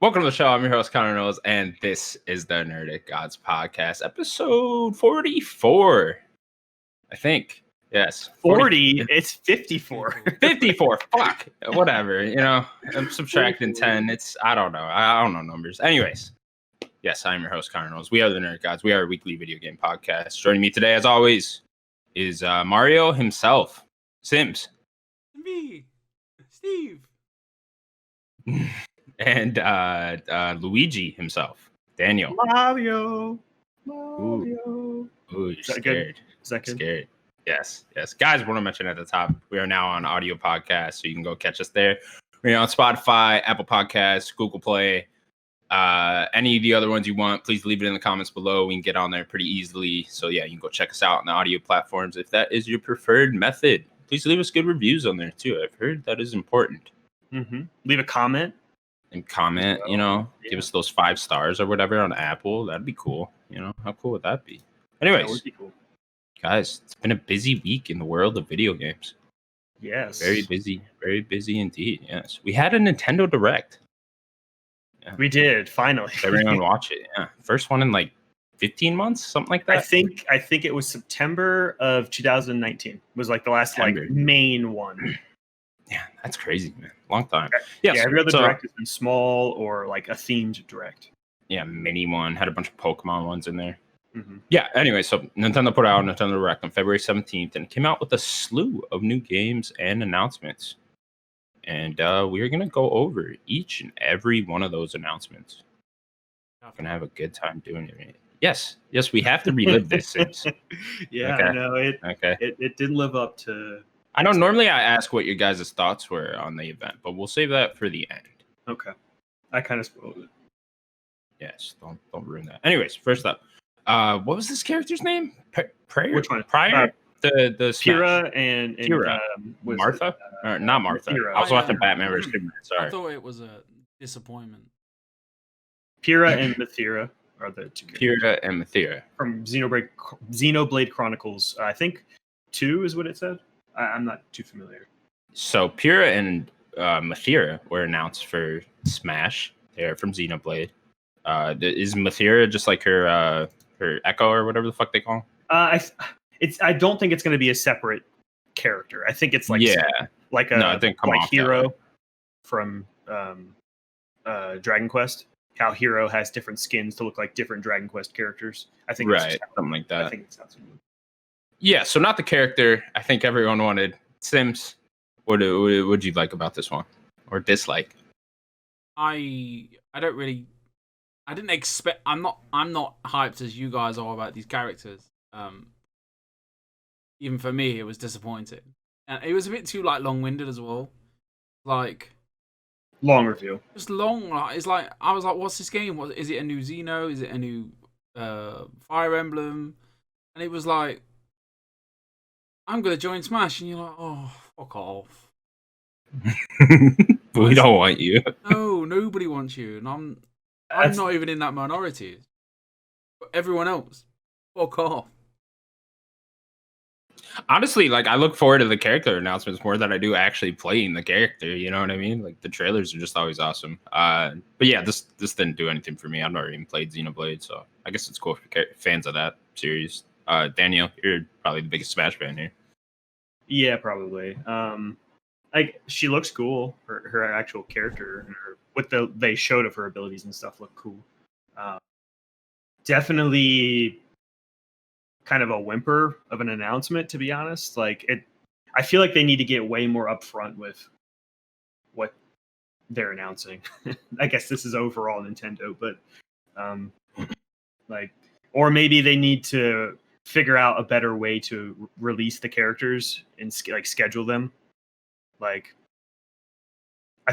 Welcome to the show. I'm your host, Connor Knowles, and this is the Nerdic Gods Podcast, episode 44. I think. Yes. 40? It's 54. 54. Fuck. Whatever. You know, I'm subtracting 10. I don't know. I don't know numbers. Anyways. Yes, I'm your host, Connor Knowles. We are the Nerdic Gods. We are a weekly video game podcast. Joining me today, as always, is Mario himself. Sims. Me. Steve. And Luigi himself, Daniel. Mario. Ooh, you're scared. Good? Is that good? Scared. Yes. Guys, want to mention at the top, we are now on audio podcast, so you can go catch us there. We're on Spotify, Apple Podcasts, Google Play, any of the other ones you want. Please leave it in the comments below. We can get on there pretty easily. So yeah, you can go check us out on the audio platforms if that is your preferred method. Please leave us good reviews on there too. I've heard that is important. Mm-hmm. Leave a comment. And comment, give us those 5 stars or whatever on Apple. That'd be cool. How cool would that be? Anyways, that would be cool. Guys, it's been a busy week in the world of video games. Yes. Very busy indeed. Yes. We had a Nintendo Direct. Yeah. We did, finally. Everyone watch it. Yeah. First one in like 15 months, something like that. I think it was September of 2019. Was like the last main one. Yeah, that's crazy, man. Long time. Yeah, every other direct has been small or like a themed direct. Yeah, mini one. Had a bunch of Pokemon ones in there. Mm-hmm. Yeah, anyway, so Nintendo put out Nintendo Direct on February 17th and came out with a slew of new games and announcements. And we're going to go over each and every one of those announcements. We're going to have a good time doing it. Yes, we have to relive this. Yeah, okay. I know. It didn't live up to... I know normally I ask what your guys' thoughts were on the event, but we'll save that for the end. Okay. I kind of spoiled it. Yes, don't ruin that. Anyways, first up, what was this character's name? Prayer? Which one? Prior? The Pyrrha and Pyrrha. Martha? Or not Martha. Pyrrha. I was watching Batman vs. Superman. Sorry. I thought it was a disappointment. Pyrrha and Metopia are the two characters. Pyrrha and Metopia. From Xenoblade Chronicles. I think 2 is what it said. I'm not too familiar. So Pyrrha and Metopia were announced for Smash. They're from Xenoblade. Is Metopia just like her Echo or whatever the fuck they call him? I don't think it's going to be a separate character. I think it's like Hero from Dragon Quest. How Hero has different skins to look like different Dragon Quest characters. I think right, something like that. I think it sounds good. Yeah, so not the character. I think everyone wanted Sims. What would you like about this one, or dislike? I didn't expect. I'm not hyped as you guys are about these characters. Even for me, it was disappointing, and it was a bit too long-winded as well. Like long review, just long. It's like I was like, "What's this game? What is it? A new Xeno? Is it a new Fire Emblem?" And it was like, I'm gonna join Smash, and you're like, "Oh, fuck off." We don't want you. No, nobody wants you, and I'm not even in that minority. But everyone else, fuck off. Honestly, I look forward to the character announcements more than I do actually playing the character. You know what I mean? Like the trailers are just always awesome. But yeah, this didn't do anything for me. I've never even played Xenoblade, so I guess it's cool for fans of that series. Daniel, you're probably the biggest Smash fan here. Yeah, probably. She looks cool. Her actual character, what they showed of her abilities and stuff look cool. Definitely kind of a whimper of an announcement, to be honest. I feel like they need to get way more upfront with what they're announcing. I guess this is overall Nintendo, but or maybe they need to figure out a better way to release the characters and schedule them. I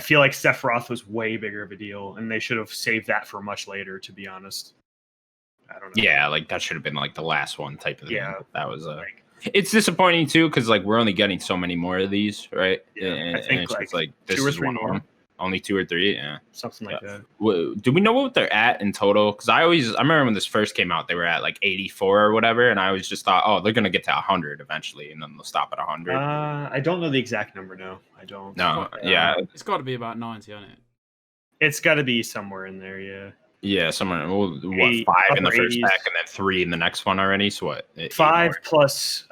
feel like Sephiroth was way bigger of a deal, and they should have saved that for much later, to be honest. I don't know. Yeah, that should have been the last one type of thing. Yeah, that was it's disappointing too, because we're only getting so many more of these, right? Yeah, I think it's this 2 or is 3 one more. of them. Only 2 or 3, yeah, something like that. Do we know what they're at in total? Because I remember when this first came out, they were at 84 or whatever, and I always just thought, oh, they're gonna get to 100 eventually, and then they'll stop at 100. I don't know the exact number. No, I don't. No, yeah, it's got to be about 90, hasn't it? It's got to be somewhere in there, yeah. Yeah, somewhere. Well, what, 8, 5 in the upper first 80s. pack and then 3 in the next one already? So what? 5 plus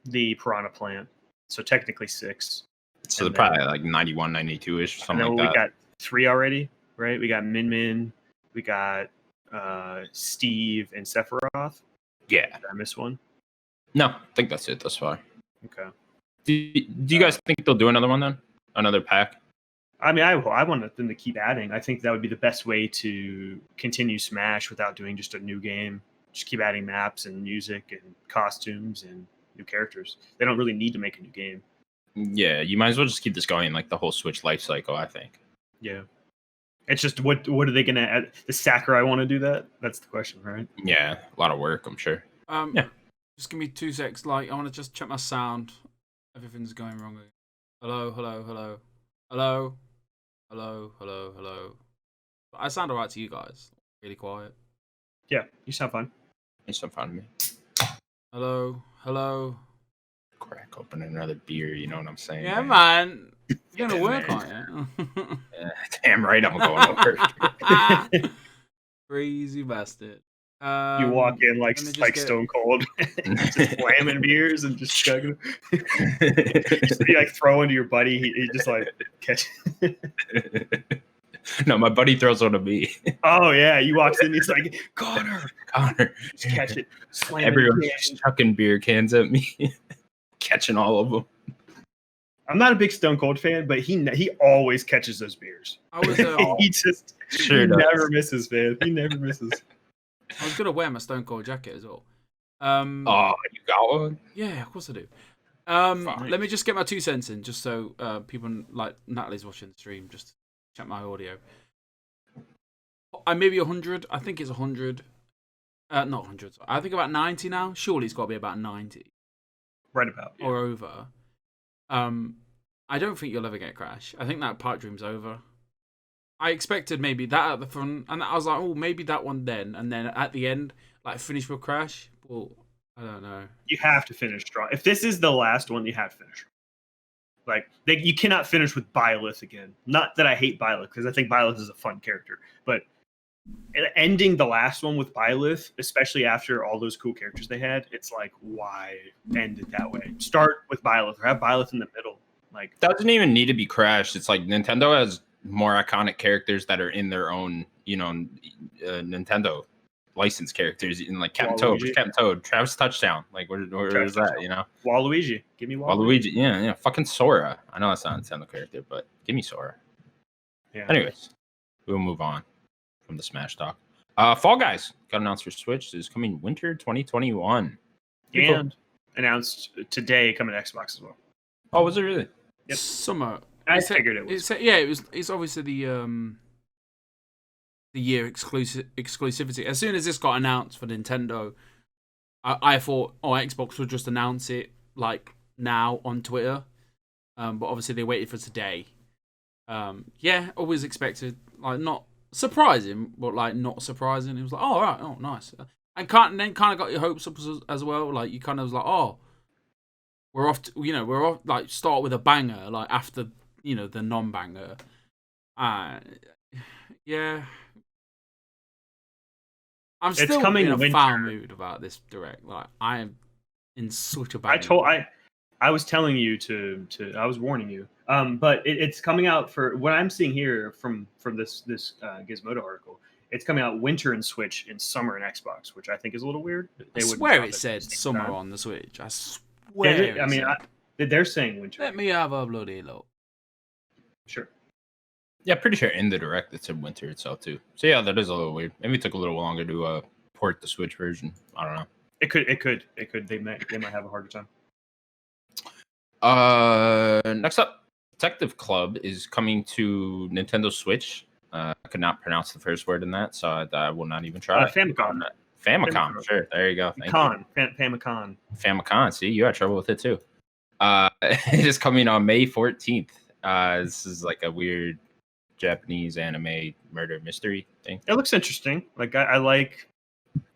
the piranha plant. So technically 6. So they're probably like 91, 92-ish, I something know like we that. got 3 already, right? We got Min, we got Steve and Sephiroth. Yeah. Did I miss one? No, I think that's it thus far. Okay. Do you guys think they'll do another one then? Another pack? I mean, I want them to keep adding. I think that would be the best way to continue Smash without doing just a new game. Just keep adding maps and music and costumes and new characters. They don't really need to make a new game. Yeah, you might as well just keep this going like the whole Switch life cycle, I think. Yeah. It's just what are they going to add? The Sakurai want to do that? That's the question, right? Yeah, a lot of work, I'm sure. Yeah. Just give me 2 secs. Like, I want to just check my sound. Everything's going wrong. Hello. I sound alright to you guys. Really quiet. Yeah, you sound fine. It's so fun to me. Hello. Crack open another beer, you know what I'm saying? Yeah, man. You're gonna work on it. Damn right I'm going over. Crazy bastard. You walk in like Stone Cold, just slamming beers and just chugging. Just be like throwing to your buddy. He just like catch. No, my buddy throws one to me. Oh yeah, he walks in. He's like, Connor, just catch it. Slam Everyone's it just chucking beer cans at me, catching all of them. I'm not a big Stone Cold fan, but he always catches those beers. He just never misses, man. He never misses. I was gonna wear my Stone Cold jacket as well. Oh, you got one? Yeah, of course I do. Let me just get my 2 cents in, just so people like Natalie's watching the stream, just to check my audio. I maybe 100. I think it's 100. Not 100. I think about 90 now. Surely it's got to be about 90. Right about. Or over. I don't think you'll ever get Crash. I think that pipe dream's over. I expected maybe that at the front, and I was like, oh, maybe that one then, and then at the end, like finish with Crash. Well, I don't know. You have to finish strong. If this is the last one, you have to finish. Like you cannot finish with Byleth again. Not that I hate Byleth, because I think Byleth is a fun character, but ending the last one with Byleth, especially after all those cool characters they had, it's like, why end it that way? Start with Byleth or have Byleth in the middle. Like, doesn't even need to be Crash. It's like Nintendo has more iconic characters that are in their own, Nintendo licensed characters, in like Captain Toad, Travis Touchdown. Like, where is that? You know, Waluigi. Give me Waluigi. Yeah, fucking Sora. I know that's not a Nintendo character, but give me Sora. Yeah. Anyways, we'll move on from the Smash talk. Fall Guys got announced for Switch. Is coming winter 2021. And announced today coming to Xbox as well. Oh, was it really? Yep. Summer. I figured it was. It's obviously the year exclusivity. As soon as this got announced for Nintendo, I thought, Xbox would just announce it like now on Twitter. But obviously they waited for today. Always expected, like, not surprising, but like not surprising. It was like, oh, all right, oh, nice. And then kind of got your hopes up as well. Like, you kind of was like, oh, we're off. We're off. Like, start with a banger. Like, after the non-banger. Yeah. I'm still coming in a winter. foul mood about this direct. Like, I am in such a bad mood. I was telling you to I was warning you. But it's coming out for what I'm seeing here from this Gizmodo article. It's coming out winter in Switch and summer in Xbox, which I think is a little weird. I swear it said summer on the Switch. I swear. I mean, they're saying winter. Let me have a bloody look. Sure. Yeah, pretty sure in the direct it said winter itself too. So yeah, that is a little weird. Maybe it took a little longer to port the Switch version. I don't know. It could. They might have a harder time. Next up, Detective Club is coming to Nintendo Switch. I could not pronounce the first word in that, so I will not even try. Famicom. Famicom. Sure. There you go. Famicom. Famicom. See, you had trouble with it too. It is coming on May 14th. This is like a weird Japanese anime murder mystery thing. It looks interesting. Like I like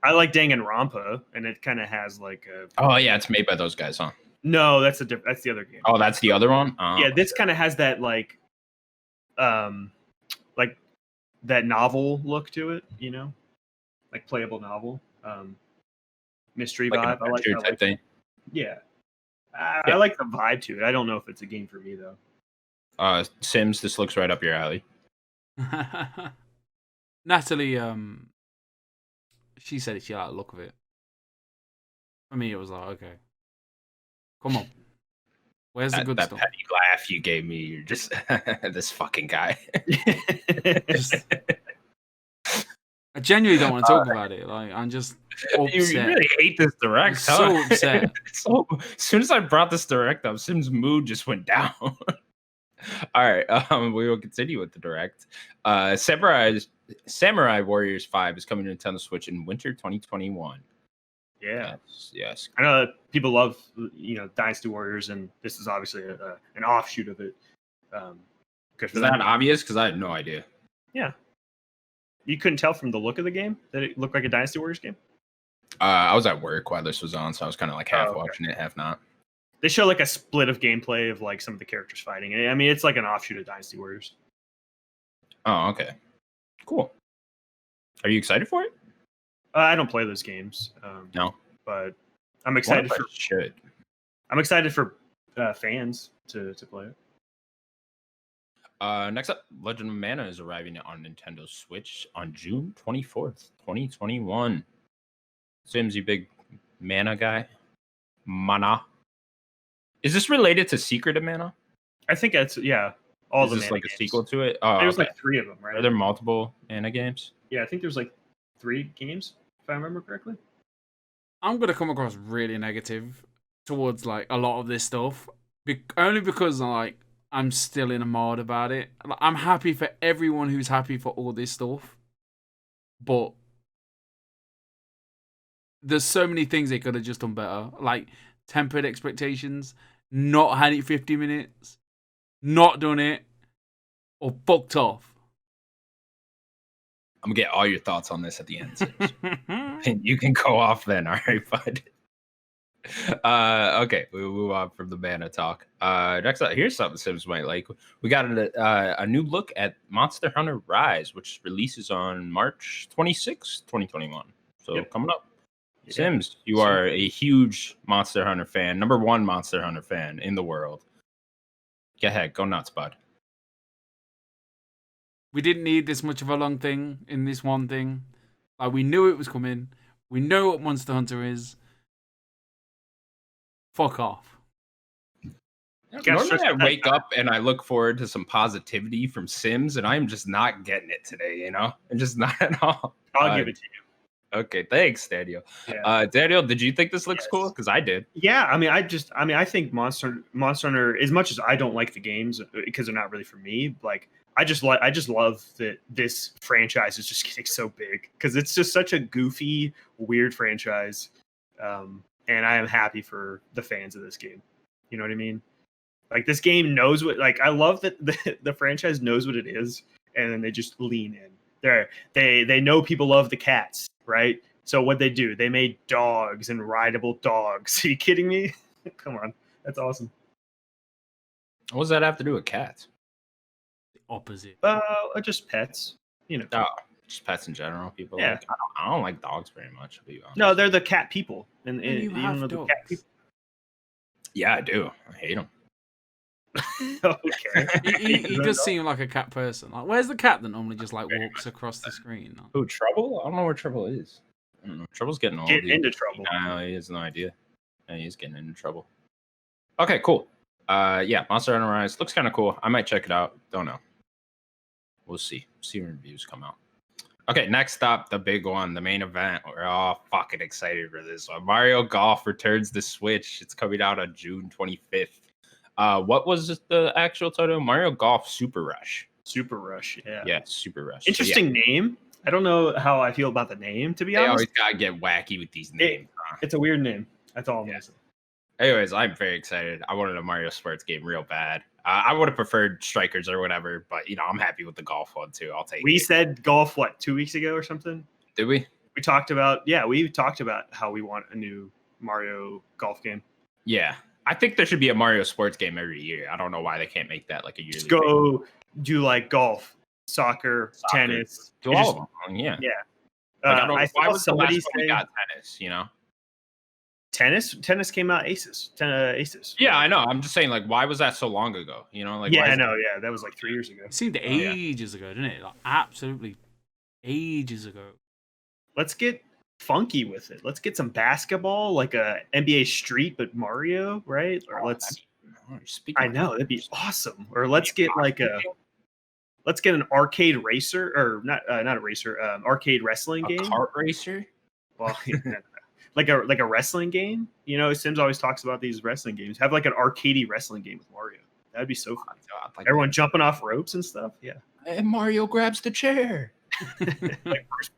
Danganronpa, and it kind of has like a. Oh yeah, it's made by those guys, huh? No, that's the other game. Oh, that's the other one. Yeah, this kind of has that like, that novel look to it, you know, like playable novel, mystery Like an vibe. adventure type thing. Yeah. Yeah. I like the vibe to it. I don't know if it's a game for me though. Sims, this looks right up your alley. Natalie, she said she liked the look of it. For me, it was like, okay, come on, where's the good that stuff? petty laugh you gave me, you're just this fucking guy. I genuinely don't want to talk about it. Like, I'm just upset. You really hate this direct, huh? So upset. So as soon as I brought this direct up, Sim's mood just went down. All right, we will continue with the direct. Samurai Warriors 5 is coming to Nintendo Switch in winter 2021. Yeah. Yes. I know that people love, Dynasty Warriors, and this is obviously an offshoot of it. Is that obvious? Because I had no idea. Yeah. You couldn't tell from the look of the game that it looked like a Dynasty Warriors game? I was at work while this was on, so I was kind of like half watching it, half not. They show like a split of gameplay of like some of the characters fighting. I mean, it's like an offshoot of Dynasty Warriors. Oh, okay. Cool. Are you excited for it? I don't play those games. No. But I'm excited I'm excited for fans to play it. Next up, Legend of Mana is arriving on Nintendo Switch on June 24th, 2021. Sims, you big Mana guy? Mana. Is this related to Secret of Mana? I think that's, yeah. All is the this Mana like games. a sequel to it? Oh, there's like 3 of them, right? Are there multiple Mana games? Yeah, I think there's like 3 games, if I remember correctly. I'm gonna come across really negative towards like a lot of this stuff, only because like I'm still in a mod about it. Like, I'm happy for everyone who's happy for all this stuff, but there's so many things they could have just done better, like tempered expectations, not had it 50 minutes, not done it, or fucked off. I'm gonna get all your thoughts on this at the end, Sims. And you can go off then, all right, bud. Okay, we'll move on from the Mana talk. Next up, here's something Sims might like. We got a new look at Monster Hunter Rise, which releases on March 26, 2021. So coming up. Yeah. Sims, you are a huge Monster Hunter fan, number 1 Monster Hunter fan in the world. Go ahead, go nuts, bud. We didn't need this much of a long thing in this one thing. Like, we knew it was coming. We know what Monster Hunter is. Fuck off. Normally I wake up and I look forward to some positivity from Sims, and I'm just not getting it today, you know? I'm just not at all. I'll give it to you. Okay, thanks, Daniel. Yeah. Daniel, did you think this looks cool? Because I did. Yeah, I think Monster Hunter, as much as I don't like the games because they're not really for me, like I just love that this franchise is just getting so big because it's just such a goofy, weird franchise. And I am happy for the fans of this game. You know what I mean? Like, this game knows what, like, I love that the franchise knows what it is, and then they just lean in. They know people love the cats, right? So what they do, they made dogs and rideable dogs. Are you kidding me? Come on. That's awesome. What does that have to do with cats? The opposite. Just pets, you know. Oh, just pets in general. People like, I don't like dogs very much, to be honest. No, they're the cat people. And you have dogs. The cat people. Yeah, I do. I hate them. Okay. He does seem like a cat person. Like, where's the cat that normally just like walks across the screen? Who, Trouble? I don't know where Trouble is. I don't know. Trouble's getting old. Getting into trouble. No, he has no idea. Yeah, he's getting into trouble. Okay, cool. Yeah, Monster Hunter Rise looks kind of cool. I might check it out. Don't know. We'll see. See when reviews come out. Okay, next up, the big one, the main event. We're all fucking excited for this one. Mario Golf returns to Switch. It's coming out on June 25th. What was the actual title? Mario Golf Super Rush. Super Rush, yeah. Yeah, Super Rush. Interesting name. I don't know how I feel about the name, to be honest. They always gotta get wacky with these names. It's a weird name. That's all I'm gonna say. Anyways, I'm very excited. I wanted a Mario Sports game real bad. I would have preferred Strikers or whatever, but, you know, I'm happy with the golf one, too. I'll take it. We said golf, 2 weeks ago or something? Did we? We talked about how we want a new Mario golf game. Yeah. I think there should be a Mario Sports game every year. I don't know why they can't make that like a yearly Just go do, golf soccer, Soccer. tennis. Do It all just- of them. Yeah. Yeah. Like, I don't, I why saw was the last somebody one we say got tennis? You know. tennis came out Aces. Aces. Yeah, I know. I'm just saying, like, why was that so long ago? You know, like, Yeah, why I is- know. Yeah, that was like 3 years ago. It seemed ages ago, didn't it? Like absolutely ages ago. Let's get funky with it. Let's get some basketball, like a NBA Street, but Mario, right? Or let's. I know that'd be awesome. Or let's get like let's get an arcade racer, or not a racer, arcade wrestling a game. kart racer. Well, like a wrestling game. You know, Sims always talks about these wrestling games. Have like an arcadey wrestling game with Mario. That'd be so fun. God, like, Everyone jumping off ropes and stuff. Yeah. and Mario grabs the chair. Like first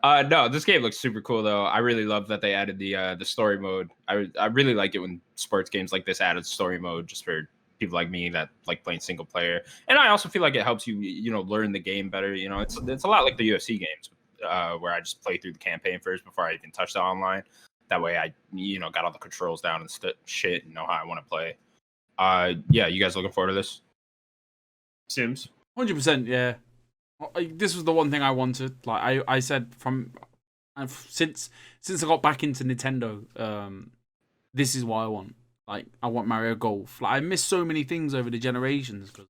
No, this game looks super cool though. I really love that they added the story mode. I really like it when sports games like this added story mode just for people like me that like playing single player. And I also feel like it helps you learn the game better. You know, it's a lot like the UFC games where I just play through the campaign first before I even touch the online. That way I got all the controls down and shit and know how I want to play. Yeah, you guys looking forward to this? Sims. 100%, yeah. This was the one thing I wanted. Like I said since I got back into Nintendo, this is what I want. Like I want Mario Golf. Like I missed so many things over the generations because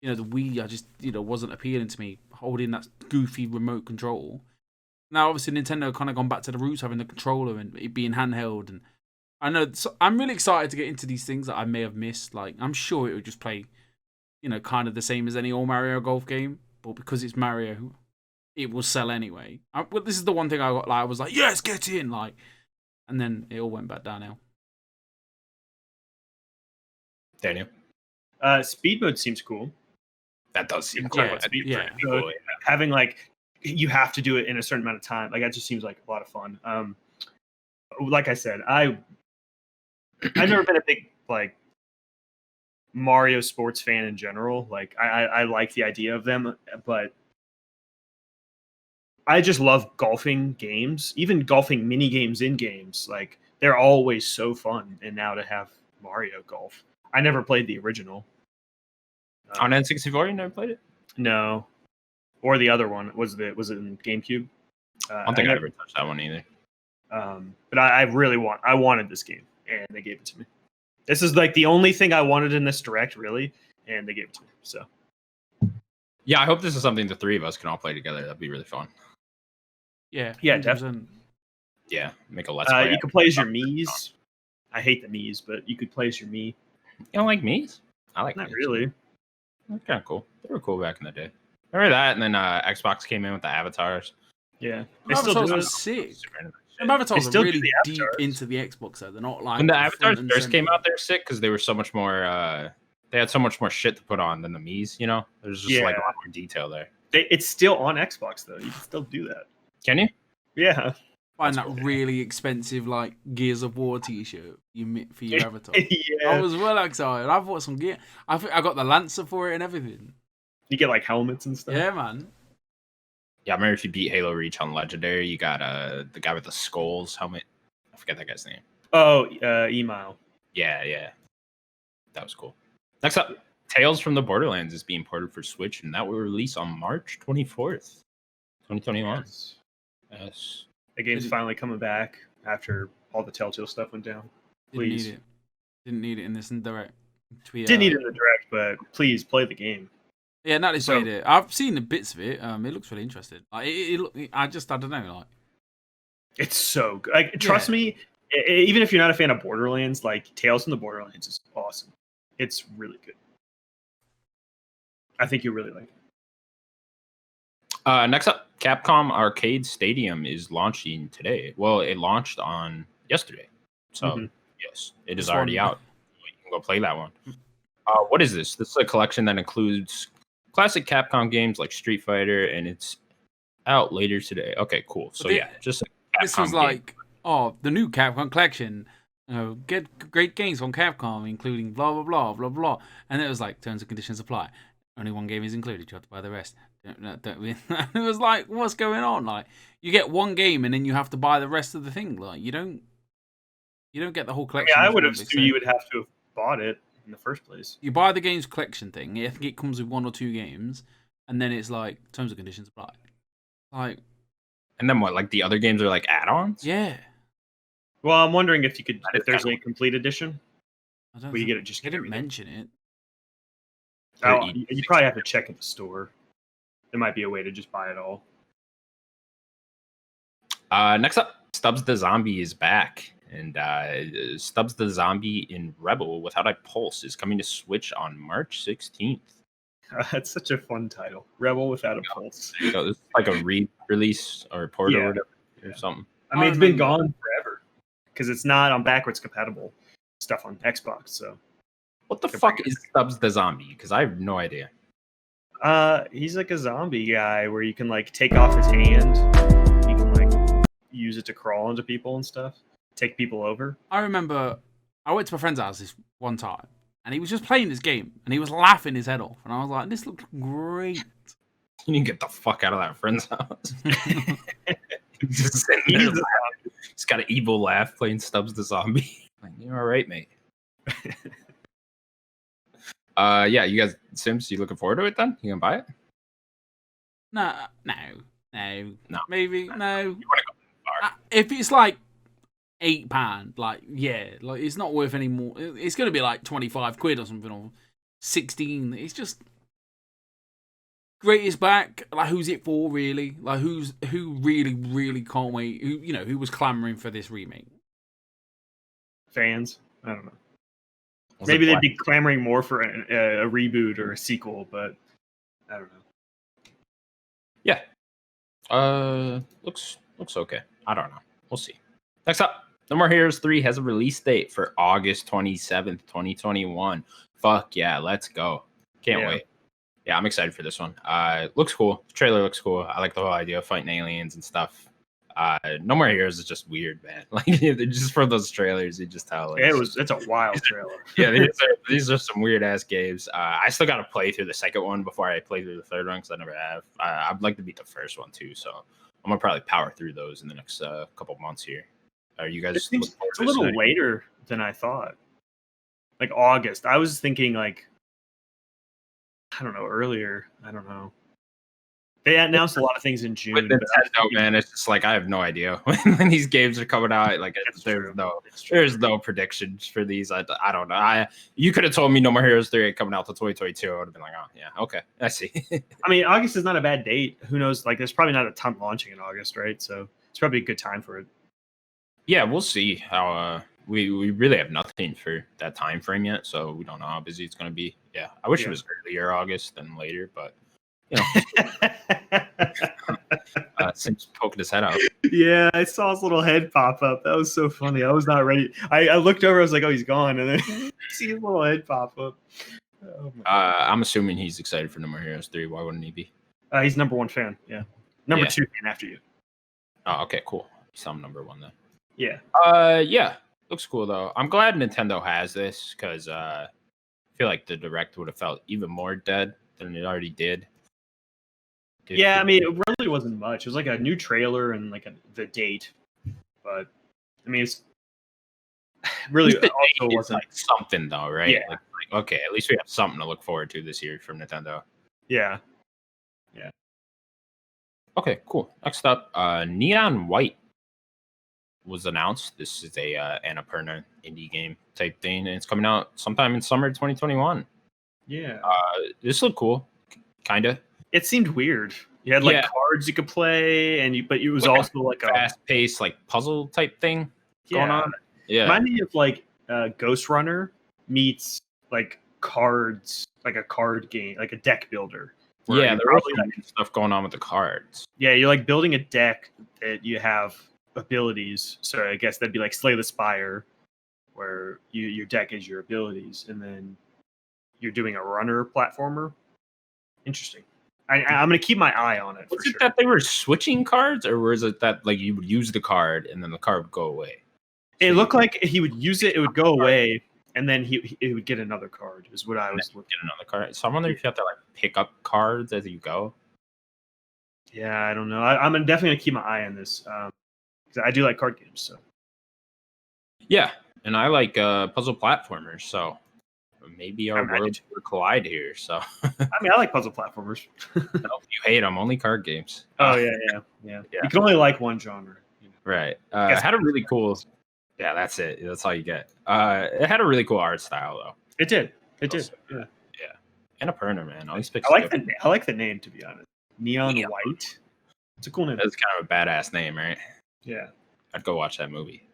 the Wii I just wasn't appealing to me. Holding that goofy remote control. Now obviously Nintendo kind of gone back to the roots, having the controller and it being handheld. And I know I'm really excited to get into these things that I may have missed. Like I'm sure it would just play, kind of the same as any old Mario Golf game. But because it's Mario, it will sell anyway. Well, this is the one thing I got. Like, I was like, yes, get in, like, and then it all went back downhill. Daniel, Speed mode seems cool. that does seem cool. Yeah, That'd be yeah. pretty cool, yeah. Having like you have to do it in a certain amount of time. Like that just seems like a lot of fun. Like I said, I've never been a big like Mario sports fan in general. Like I like the idea of them, but I just love golfing games, even golfing mini games in games. Like they're always so fun. And now to have Mario Golf, I never played the original. On N64, you never played it? No, or the other one was it in GameCube? I don't think I ever touched that one either. But I wanted this game, and they gave it to me. This is like the only thing I wanted in this direct, really, and they gave it to me. So, yeah, I hope this is something the three of us can all play together. That'd be really fun. Yeah, Yeah, 100%. definitely. Yeah, make a let's play. You can play as your Miis. I hate the Miis, but you could play as your Mii. You don't like Miis? I like Not Miis. really. They're kind of cool. They were cool back in the day. Remember that? And then Xbox came in with the avatars. Yeah, they Avatars still do are it. sick. Super into that shit. And Avatars They are still do really the deep avatars. into the Xbox, though. They're not like When the front avatars and first center. came out, they're sick because they were so much more. They had so much more shit to put on than the Mii's. There's just like a Yeah. lot more detail there. It's still on Xbox though. You can still do that. Can you? Yeah. Find That's that cool. really expensive like Gears of War T-shirt for your avatar. I Yeah. was well excited. I bought some gear. I think I got the Lancer for it and everything. You get like helmets and stuff. Yeah, man. Yeah, I remember if you beat Halo Reach on Legendary, you got the guy with the skulls helmet. I forget that guy's name. Oh, Email. Yeah. That was cool. Next up, Tales from the Borderlands is being ported for Switch, and that will release on March 24th, 2021. Yes. The game's Didn't- finally coming back after all the Telltale stuff went down. Please. Didn't need it in this direct. Didn't need it in the direct, but please play the game. Yeah, not So- played it. I've seen the bits of it. It looks really interesting. Like I don't know. Like It's so good. Like, trust me, even if you're not a fan of Borderlands, like Tales from the Borderlands is awesome. It's really good. I think you'll really like it. Next up, Capcom Arcade Stadium is launching today. Well, it launched on yesterday. So, Mhm. yes, it is This already one- out. You can go play that one. What is this? This is a collection that includes classic Capcom games like Street Fighter, and it's out later today. Okay, cool. So, But yeah, just a Capcom this was game. like, the new Capcom collection. Get great games from Capcom, including blah blah blah blah blah. And it was like terms and conditions apply. Only one game is included. You have to buy the rest. It was like, what's going on? Like, you get one game and then you have to buy the rest of the thing. Like, you don't get the whole collection. Yeah, I is would what have they assumed say. you would have to have bought it. in the first place. You buy the games collection thing. I think it comes with 1 or 2 games, and then it's like terms and conditions apply. Like, and then what? Like the other games are like add-ons? yeah. Well, I'm wondering if there's a complete edition. I don't Where you think- get it just They get didn't everything. mention it. Oh, you probably have to check at the store. There might be a way to just buy it all. Next up, Stubs the Zombie is back. And Stubs the Zombie in Rebel Without a Pulse is coming to Switch on March 16th. That's such a fun title. Rebel Without a Pulse. So this is like a re-release or port Yeah. or whatever or something. I mean, I it's been remember. gone forever because it's not on backwards compatible stuff on Xbox. So What the They're fuck bringing is Stubs the Zombie? Because I have no idea. he's like a zombie guy where you can like take off his hand, you can like use it to crawl into people and stuff, take people over. I remember I went to my friend's house this one time, and he was just playing this game, and he was laughing his head off, and I was like, "This looks great." You need to get the fuck out of that friend's house. Just sitting He's there, a he's got an evil laugh playing Stubs the Zombie. Like, you're all right, mate. Yeah, you guys, Sims, you looking forward to it then? You gonna buy it? No, No. maybe no. You wanna go far? If it's like £8, like yeah, like it's not worth any more. It's gonna be like 25 quid or something, or 16. It's just greatest back. Like, who's it for, really? Like, who really can't wait? Who was clamoring for this remake? fans. I don't know. Was Maybe it they'd Black- be clamoring more for a reboot or a sequel, but I don't know. Yeah. Looks okay. I don't know. We'll see. Next up, No More Heroes 3 has a release date for August 27th, 2021. Fuck yeah, let's go. Can't Yeah. wait. Yeah, I'm excited for this one. Looks cool. The trailer looks cool. I like the whole idea of fighting aliens and stuff. No More Heroes is just weird, man. Like, just from those trailers, you just tell. Like, It's a wild trailer. yeah, these are some weird ass games. I still got to play through the second one before I play through the third one because I never have. I'd like to beat the first one too, so I'm gonna probably power through those in the next couple months here. Are you guys? It seems, looking forward it's to a this little tonight? later than I thought. Like August. I was thinking like I don't know, earlier. I don't know. They announced a lot of things in June. With but I was Nintendo, thinking- man, it's just like I have no idea when these games are coming out. Like, It's there's true. no. It's true. There's no predictions for these. I don't know. You could have told me No More Heroes 3 coming out to 2022. I would have been like, oh yeah, okay, I see. I mean, August is not a bad date. Who knows? Like, there's probably not a ton launching in August, right? So it's probably a good time for it. Yeah, we'll see how we really have nothing for that time frame yet, so we don't know how busy it's going to be. Yeah, I wish Yeah. it was earlier August than later, but you know, Sim's poking his head out. Yeah, I saw his little head pop up. That was so funny. I was not ready. I looked over. I was like, "Oh, he's gone," and then see his little head pop up. Oh my I'm assuming he's excited for No More Heroes 3. Why wouldn't he be? He's number one fan. Yeah, number Yeah. 2 fan after you. Oh, okay, cool. He's on number 1 then. Yeah, Yeah, looks cool though. I'm glad Nintendo has this because I feel like the Direct would have felt even more dead than it already did. yeah. I mean, it really wasn't much. It was like a new trailer and like the date, but I mean, it's really At least the also date is, wasn't. like something though, right? Yeah. Like, okay, at least we have something to look forward to this year from Nintendo. Yeah, Okay, cool. Next up, Neon White was announced. This is a Annapurna indie game type thing, and it's coming out sometime in summer 2021. yeah. This looked cool, kind of It seemed weird. You had like Yeah. cards you could play, but it was Like a also like a fast-paced, like puzzle type thing going on. Yeah, Remind me of like Ghost Runner meets like cards, like a card game, like a deck builder. where yeah. you There was probably, some stuff going on with the cards. yeah, you're like building a deck that you have abilities. So I guess that'd be like Slay the Spire, where your deck is your abilities, and then you're doing a runner platformer. Interesting. I'm gonna keep my eye on it for Was it sure. that they were switching cards, or was it that like you would use the card and then the card would go away? It looked like he would use it, it would go away, and then he would get another card. Is what I was looking. Get another card. So I wonder if you have to like pick up cards as you go. Yeah, I don't know. I'm definitely gonna keep my eye on this because I do like card games. So Yeah, and I like puzzle platformers, so maybe our I'm ready worlds will collide here. So I mean, I like puzzle platformers. no, you hate them, only card games. Oh yeah. You can only like one genre. Right. It had a really cool. Yeah, that's it. That's all you get. It had a really cool art style though. It did. Yeah. And a Perner, man. All these pictures. I like the name, to be honest. Neon White. It's a cool name. That's kind of a badass name, right? Yeah. I'd go watch that movie.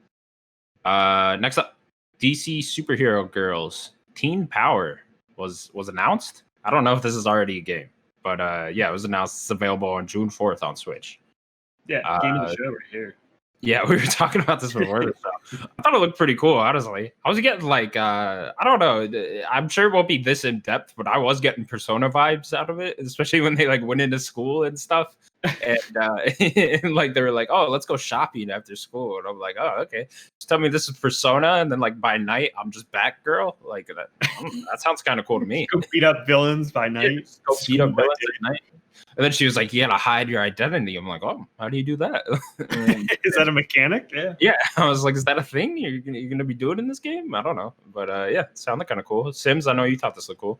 Next up, DC Superhero Girls Teen Power was announced. I don't know if this is already a game, but yeah, it was announced. It's available on June 4th on Switch. Yeah, game of the show right here. Yeah, we were talking about this before the show. I thought it looked pretty cool, honestly. I was getting like, I don't know. I'm sure it won't be this in depth, but I was getting Persona vibes out of it, especially when they like went into school and stuff. And, and like they were like, "Oh, let's go shopping after school," and I'm like, "Oh, okay." Just tell me this is Persona, and then like by night I'm just Batgirl. Like that sounds kind of cool to me. Go beat up villains by night. Yeah, go beat up villains at night. And then she was like, "You gotta hide your identity." I'm like, "Oh, how do you do that?" Is that a mechanic? Yeah. Yeah, I was like, "Is that a thing you're gonna be doing in this game?" I don't know, but yeah, it sounded kind of cool. Sims, I know you thought this looked cool.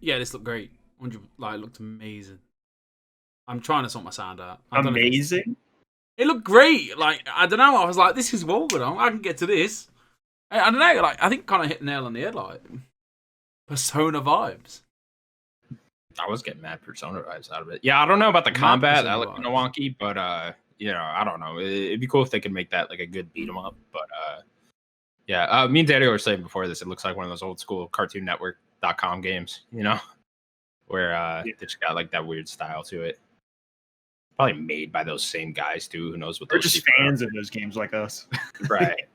Yeah, this looked great. Like, it looked amazing. I'm trying to sort my sound out. Amazing. It looked great. Like, I don't know. I was like, this is Wolverine. I can get to this. I don't know. Like, I think kind of hit the nail on the head. Like, Persona vibes. I was getting mad Persona vibes out of it. Yeah, I don't know about the combat. That looked kind of wonky, but you know, I don't know. It'd be cool if they could make that like a good beat 'em up. But yeah, me and Daddy were saying before this, it looks like one of those old school Cartoon Network.com games, you know, where they just got like that weird style to it. Probably made by those same guys too. Who knows what They're those just fans of those games like us. Right.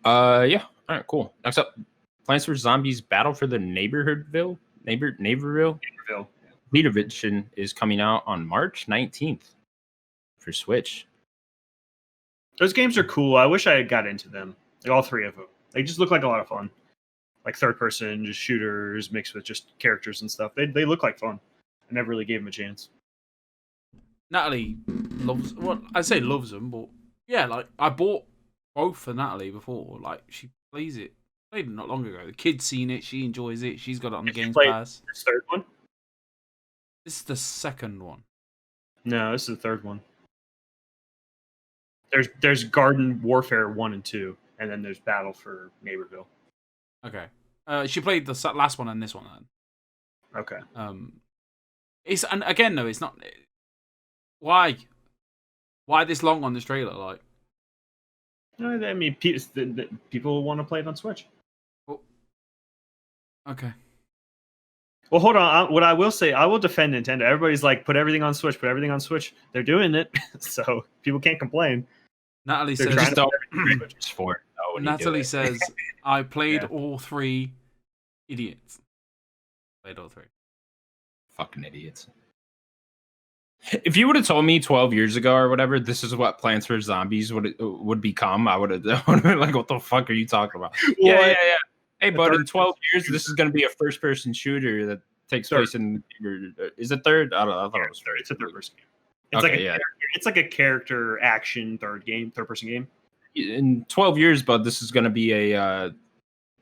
Yeah. All right, cool. Next up, Plants vs. Zombies Battle for the Neighborville. Lead Edition is coming out on March 19th for Switch. Those games are cool. I wish I had got into them. Like all three of them. They just look like a lot of fun. Like third person, just shooters mixed with just characters and stuff. They look like fun. I never really gave them a chance. Natalie loves. Well, I say loves them, but yeah, like I bought both for Natalie before. Like she plays it. Played it not long ago. The kid's seen it. She enjoys it. She's got it on the Games Pass. This third one? This is the second one. No, this is the third one. There's Garden Warfare 1 and 2, and then there's Battle for Neighborville. Okay. She played the last one and this one then. Okay. And again though, it's not. Why this long on this trailer? Like, I mean, people want to play it on Switch. Oh. Okay. Well, hold on. What I will say, I will defend Nintendo. Everybody's like, put everything on Switch. Put everything on Switch. They're doing it, so people can't complain. Natalie says, Natalie says, I played all three. Idiots. Played all three. Fucking idiots. If you would have told me 12 years ago or whatever, this is what Plants vs. Zombies would become, I would have been like, what the fuck are you talking about? Yeah. Hey, but in 12 years, this is going to be a first-person shooter that takes place in... Is it third? I don't know. I thought it was third. It's a third-person game. It's like a character action third-person game. In 12 years, bud, this is going to be a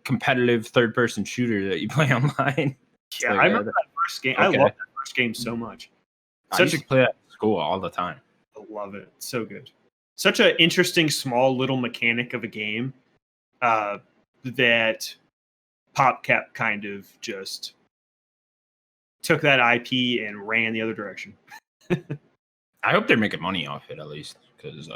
competitive third-person shooter that you play online. Yeah, I remember that first game. Okay. I love that first game so much. I used to play that at school all the time. I love it. It's so good. Such an interesting, small, little mechanic of a game that PopCap kind of just took that IP and ran the other direction. I hope they're making money off it at least, because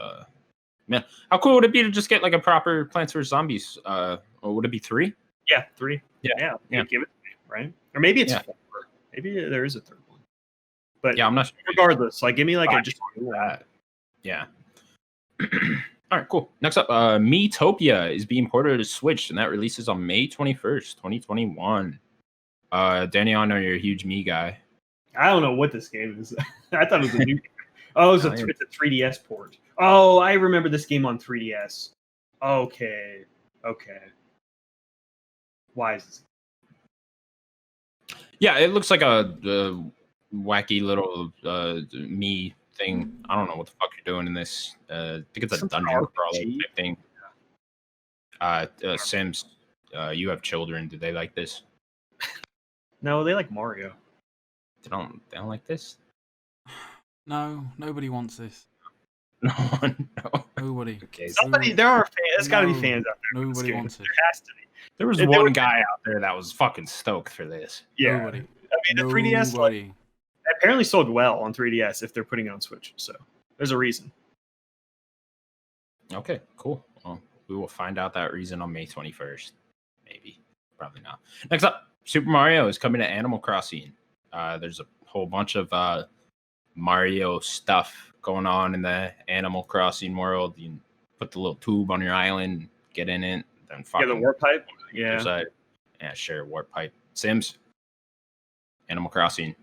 man, how cool would it be to just get like a proper Plants vs. Zombies? Or would it be 3? Yeah, 3. Yeah. Give it to me, right? Or maybe it's 4. Maybe there is a third one. But yeah, I'm not sure. Regardless, like give me like just that. Yeah. All right, cool. Next up, Metopia is being ported to Switch, and that releases on May 21st, 2021. Danny, I know you're a huge Me guy. I don't know what this game is. I thought it was a new game. Oh, it's a 3DS port. Oh, I remember this game on 3DS. Okay. Why is this? Yeah, it looks like a wacky little Me thing. I don't know what the fuck you're doing in this. I think it's a dungeon crawler type thing. Sims. You have children. Do they like this? No, they like Mario. They don't like this. No, nobody wants this. No one. No. Nobody. Okay. Somebody, there are fans. There's got to be fans out there. Nobody wants it. There has to be. There was There one was- guy out there that was fucking stoked for this. Yeah. Nobody. I mean, the 3DS Nobody. apparently sold well on 3DS if they're putting it on Switch. So there's a reason. Okay, cool. Well, we will find out that reason on May 21st. Maybe. Probably not. Next up, Super Mario is coming to Animal Crossing. There's a whole bunch of Mario stuff going on in the Animal Crossing world. You can put the little tube on your island, get in it, then fucking Yeah, the warp pipe. other Yeah. side. Yeah, sure. Warp pipe. Sims. Animal Crossing.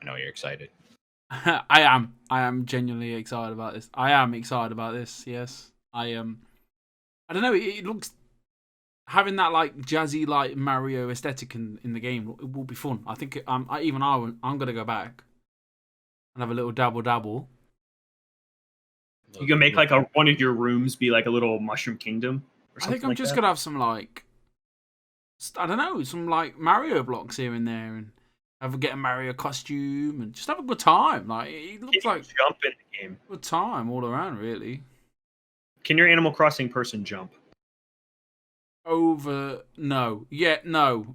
I know you're excited. I am genuinely excited about this. I am excited about this. Yes, I am. I don't know. It looks having that like jazzy like Mario aesthetic in the game. It will be fun. I think. I'm gonna go back and have a little dabble. You can make like one of your rooms be like a little Mushroom Kingdom. Or I something think I'm like just that. gonna have some like I don't know, some like Mario blocks here and there, and get a Mario costume and just have a good time. Like it looks Can you like jump in the game. a good time all around, really. Can your Animal Crossing person jump? Over no, no,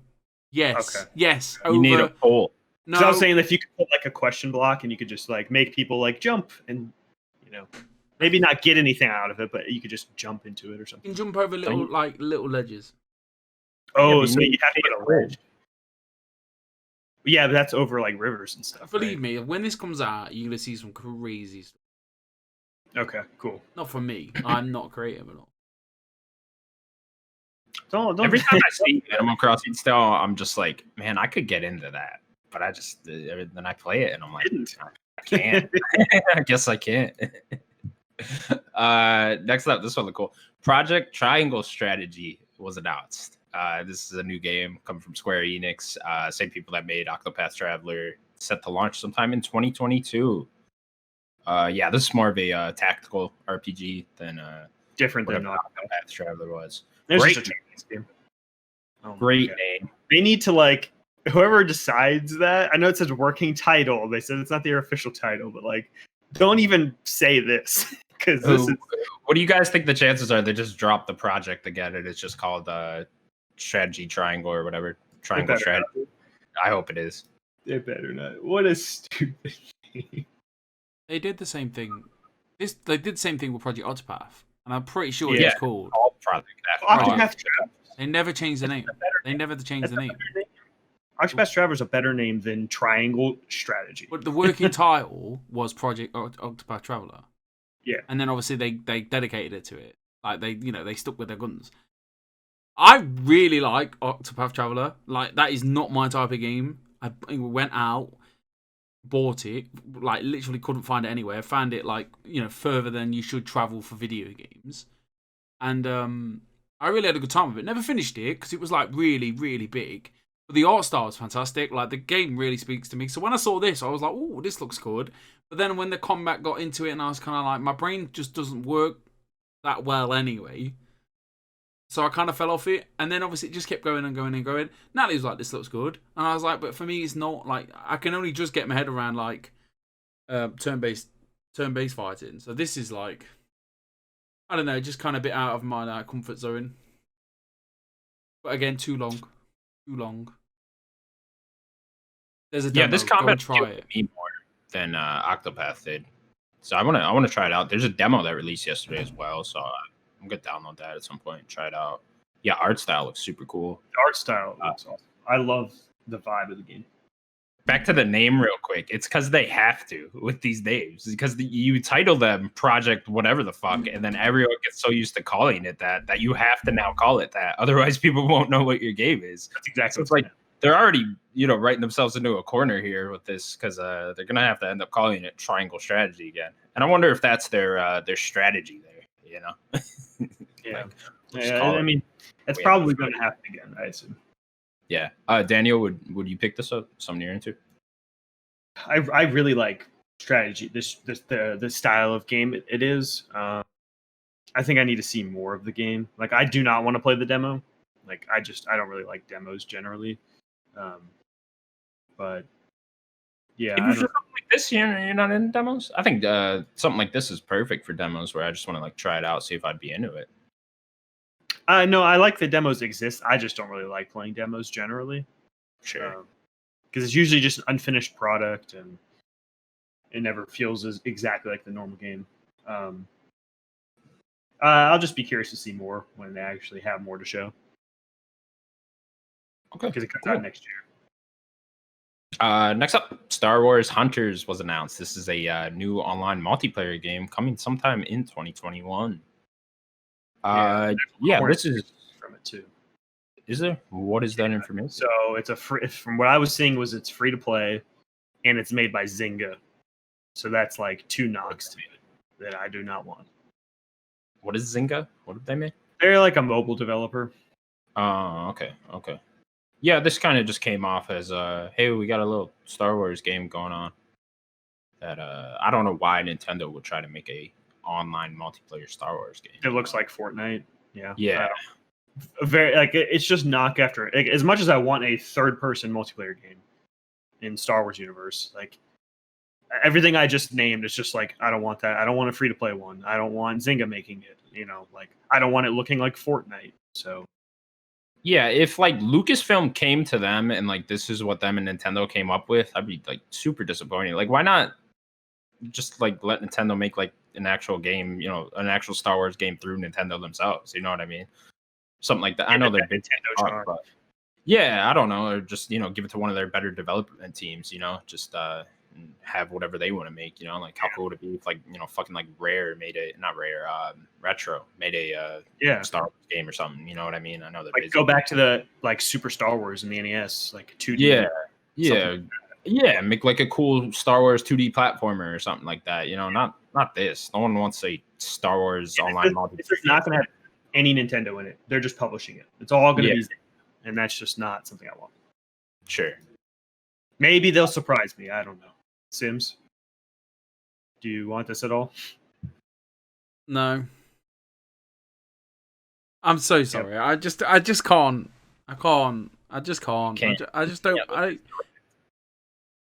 yes, Okay. yes. You Over need a pole. no. 'Cause I was saying if you could put like a question block and you could just like make people like jump and maybe not get anything out of it, but you could just jump into it or You something. can jump over little ledges. Oh, but so you you have to put a ledge. Yeah, but that's over like rivers and stuff. Believe me, when this comes out, you're gonna see some crazy stuff. Okay, cool. Not for me. I'm not creative at all. Don't Every time I see Animal Crossing still, I'm just like, man, I could get into that. But I just, then I play it and I'm like, didn't. I can't. I guess I can't. Next up, this one look cool. Project Triangle Strategy was announced. This is a new game coming from Square Enix. Same people that made Octopath Traveler, set to launch sometime in 2022. Yeah, this is more of a tactical RPG than different than whatever Octopath Traveler was. There's Great. just a Chinese game. Oh my Great God. name. They need to like whoever decides that. I know it says working title. They said it's not their official title, but like, don't even say this because this is What do you guys think the chances are they just drop the project again and it's just called Strategy Triangle or whatever? Triangle better Strategy. not. I hope it is. It better not. What a stupid game. They did the same thing. They did the same thing with Project Octopath, and I'm pretty sure Yeah. it's called. All Project Right. Octopath Traveler. They never changed the name. They never changed the name. Octopath Traveler is a better name than Triangle Strategy. But the working title was Project Octopath Traveler. Yeah. And then obviously they dedicated it to it. Like they stuck with their guns. I really like Octopath Traveler. Like that is not my type of game. I went out, bought it, like literally couldn't find it anywhere. Found it like, further than you should travel for video games. And I really had a good time with it. Never finished it because it was like really, really big. But the art style was fantastic. Like the game really speaks to me. So when I saw this, I was like, "Oh, this looks good." But then when the combat got into it, and I was kind of like, my brain just doesn't work that well anyway. So I kind of fell off it, and then obviously it just kept going and going and going. Natalie was like, "This looks good," and I was like, "But for me, it's not like I can only just get my head around like turn-based fighting." So this is like, I don't know, just kind of a bit out of my comfort zone. But again, too long. There's a demo. This Go and combat try it. me more than Octopath did. So I want to try it out. There's a demo that released yesterday as well, so I'm gonna download that at some point and try it out. Yeah, art style looks super cool. The art style looks awesome. I love the vibe of the game. Back to the name real quick. It's because they have to with these names. Because you title them Project whatever the fuck, and then everyone gets so used to calling it that you have to now call it that. Otherwise, people won't know what your game is. That's exactly. So it's like they're already writing themselves into a corner here with this because they're gonna have to end up calling it Triangle Strategy again. And I wonder if that's their strategy there. yeah. Just Yeah, call I it. mean, it's We probably have- going to happen again, I assume. Yeah. Daniel, would you pick this up? Something you're into? I really like strategy. The style of game it is. I think I need to see more of the game. Like I do not want to play the demo. Like I don't really like demos generally. But yeah, If I you don't something like this, you're not in demos. I think something like this is perfect for demos, where I just want to like try it out, see if I'd be into it. no, I like the demos exist. I just don't really like playing demos generally. Sure. Because it's usually just an unfinished product and it never feels as exactly like the normal game. I'll just be curious to see more when they actually have more to show. Okay. Because it comes Cool. out next year. Next up, Star Wars Hunters was announced. This is a new online multiplayer game coming sometime in 2021. This is from it too. Is there? What is that information? So it's a free. From what I was seeing, was it's free to play, and it's made by Zynga. So that's like 2 knocks to me that I do not want. What is Zynga? What did they make? They're like a mobile developer. Oh, okay. Yeah, this kind of just came off as hey, we got a little Star Wars game going on. That I don't know why Nintendo would try to make a online multiplayer Star Wars game. It looks like Fortnite. Yeah. Very like it's just knock after. Like, as much as I want a third-person multiplayer game in Star Wars universe, like everything I just named is just like I don't want that. I don't want a free-to-play one. I don't want Zynga making it. Like I don't want it looking like Fortnite. So. Yeah, if like Lucasfilm came to them and like this is what them and Nintendo came up with, I'd be like super disappointed. Like, why not just like let Nintendo make like an actual game, an actual Star Wars game through Nintendo themselves? You know what I mean? Something like that. I know they're Nintendo charm, but yeah, I don't know, or just give it to one of their better development teams. Just have whatever they want to make. Like how cool would it be if like fucking like Retro made a Star Wars game or something. You know what I mean? I know that like go back to the like Super Star Wars in the NES, like 2D. Yeah, make like a cool Star Wars 2D platformer or something like that. Not this. No one wants a Star Wars online multiplayer. It's not going to have any Nintendo in it. They're just publishing it. It's all going to be, and that's just not something I want. Sure. Maybe they'll surprise me. I don't know. Sims, do you want this at all? No. I'm so sorry. Yep. I just can't. I just can't. I just don't.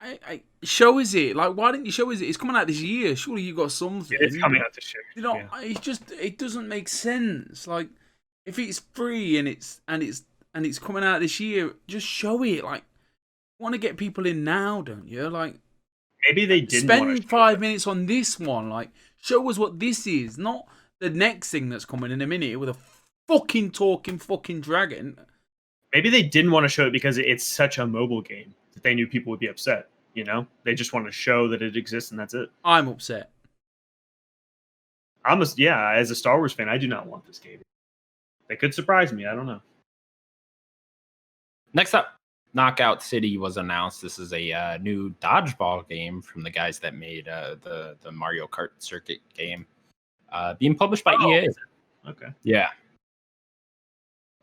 I show is it? Like, why didn't you show is it? It's coming out this year. Surely you got something. It's coming out this year. It doesn't make sense. Like, if it's free and it's coming out this year, just show it. Like, you want to get people in now, don't you? Like, maybe they didn't spend 5 minutes on this one. Like, show us what this is, not the next thing that's coming in a minute with a fucking talking fucking dragon. Maybe they didn't want to show it because it's such a mobile game that they knew people would be upset. They just want to show that it exists and that's it. I'm upset. As a Star Wars fan, I do not want this game. They could surprise me. I don't know. Next up, Knockout City was announced. This is a new dodgeball game from the guys that made the Mario Kart Circuit game, being published by EA. Okay. Yeah.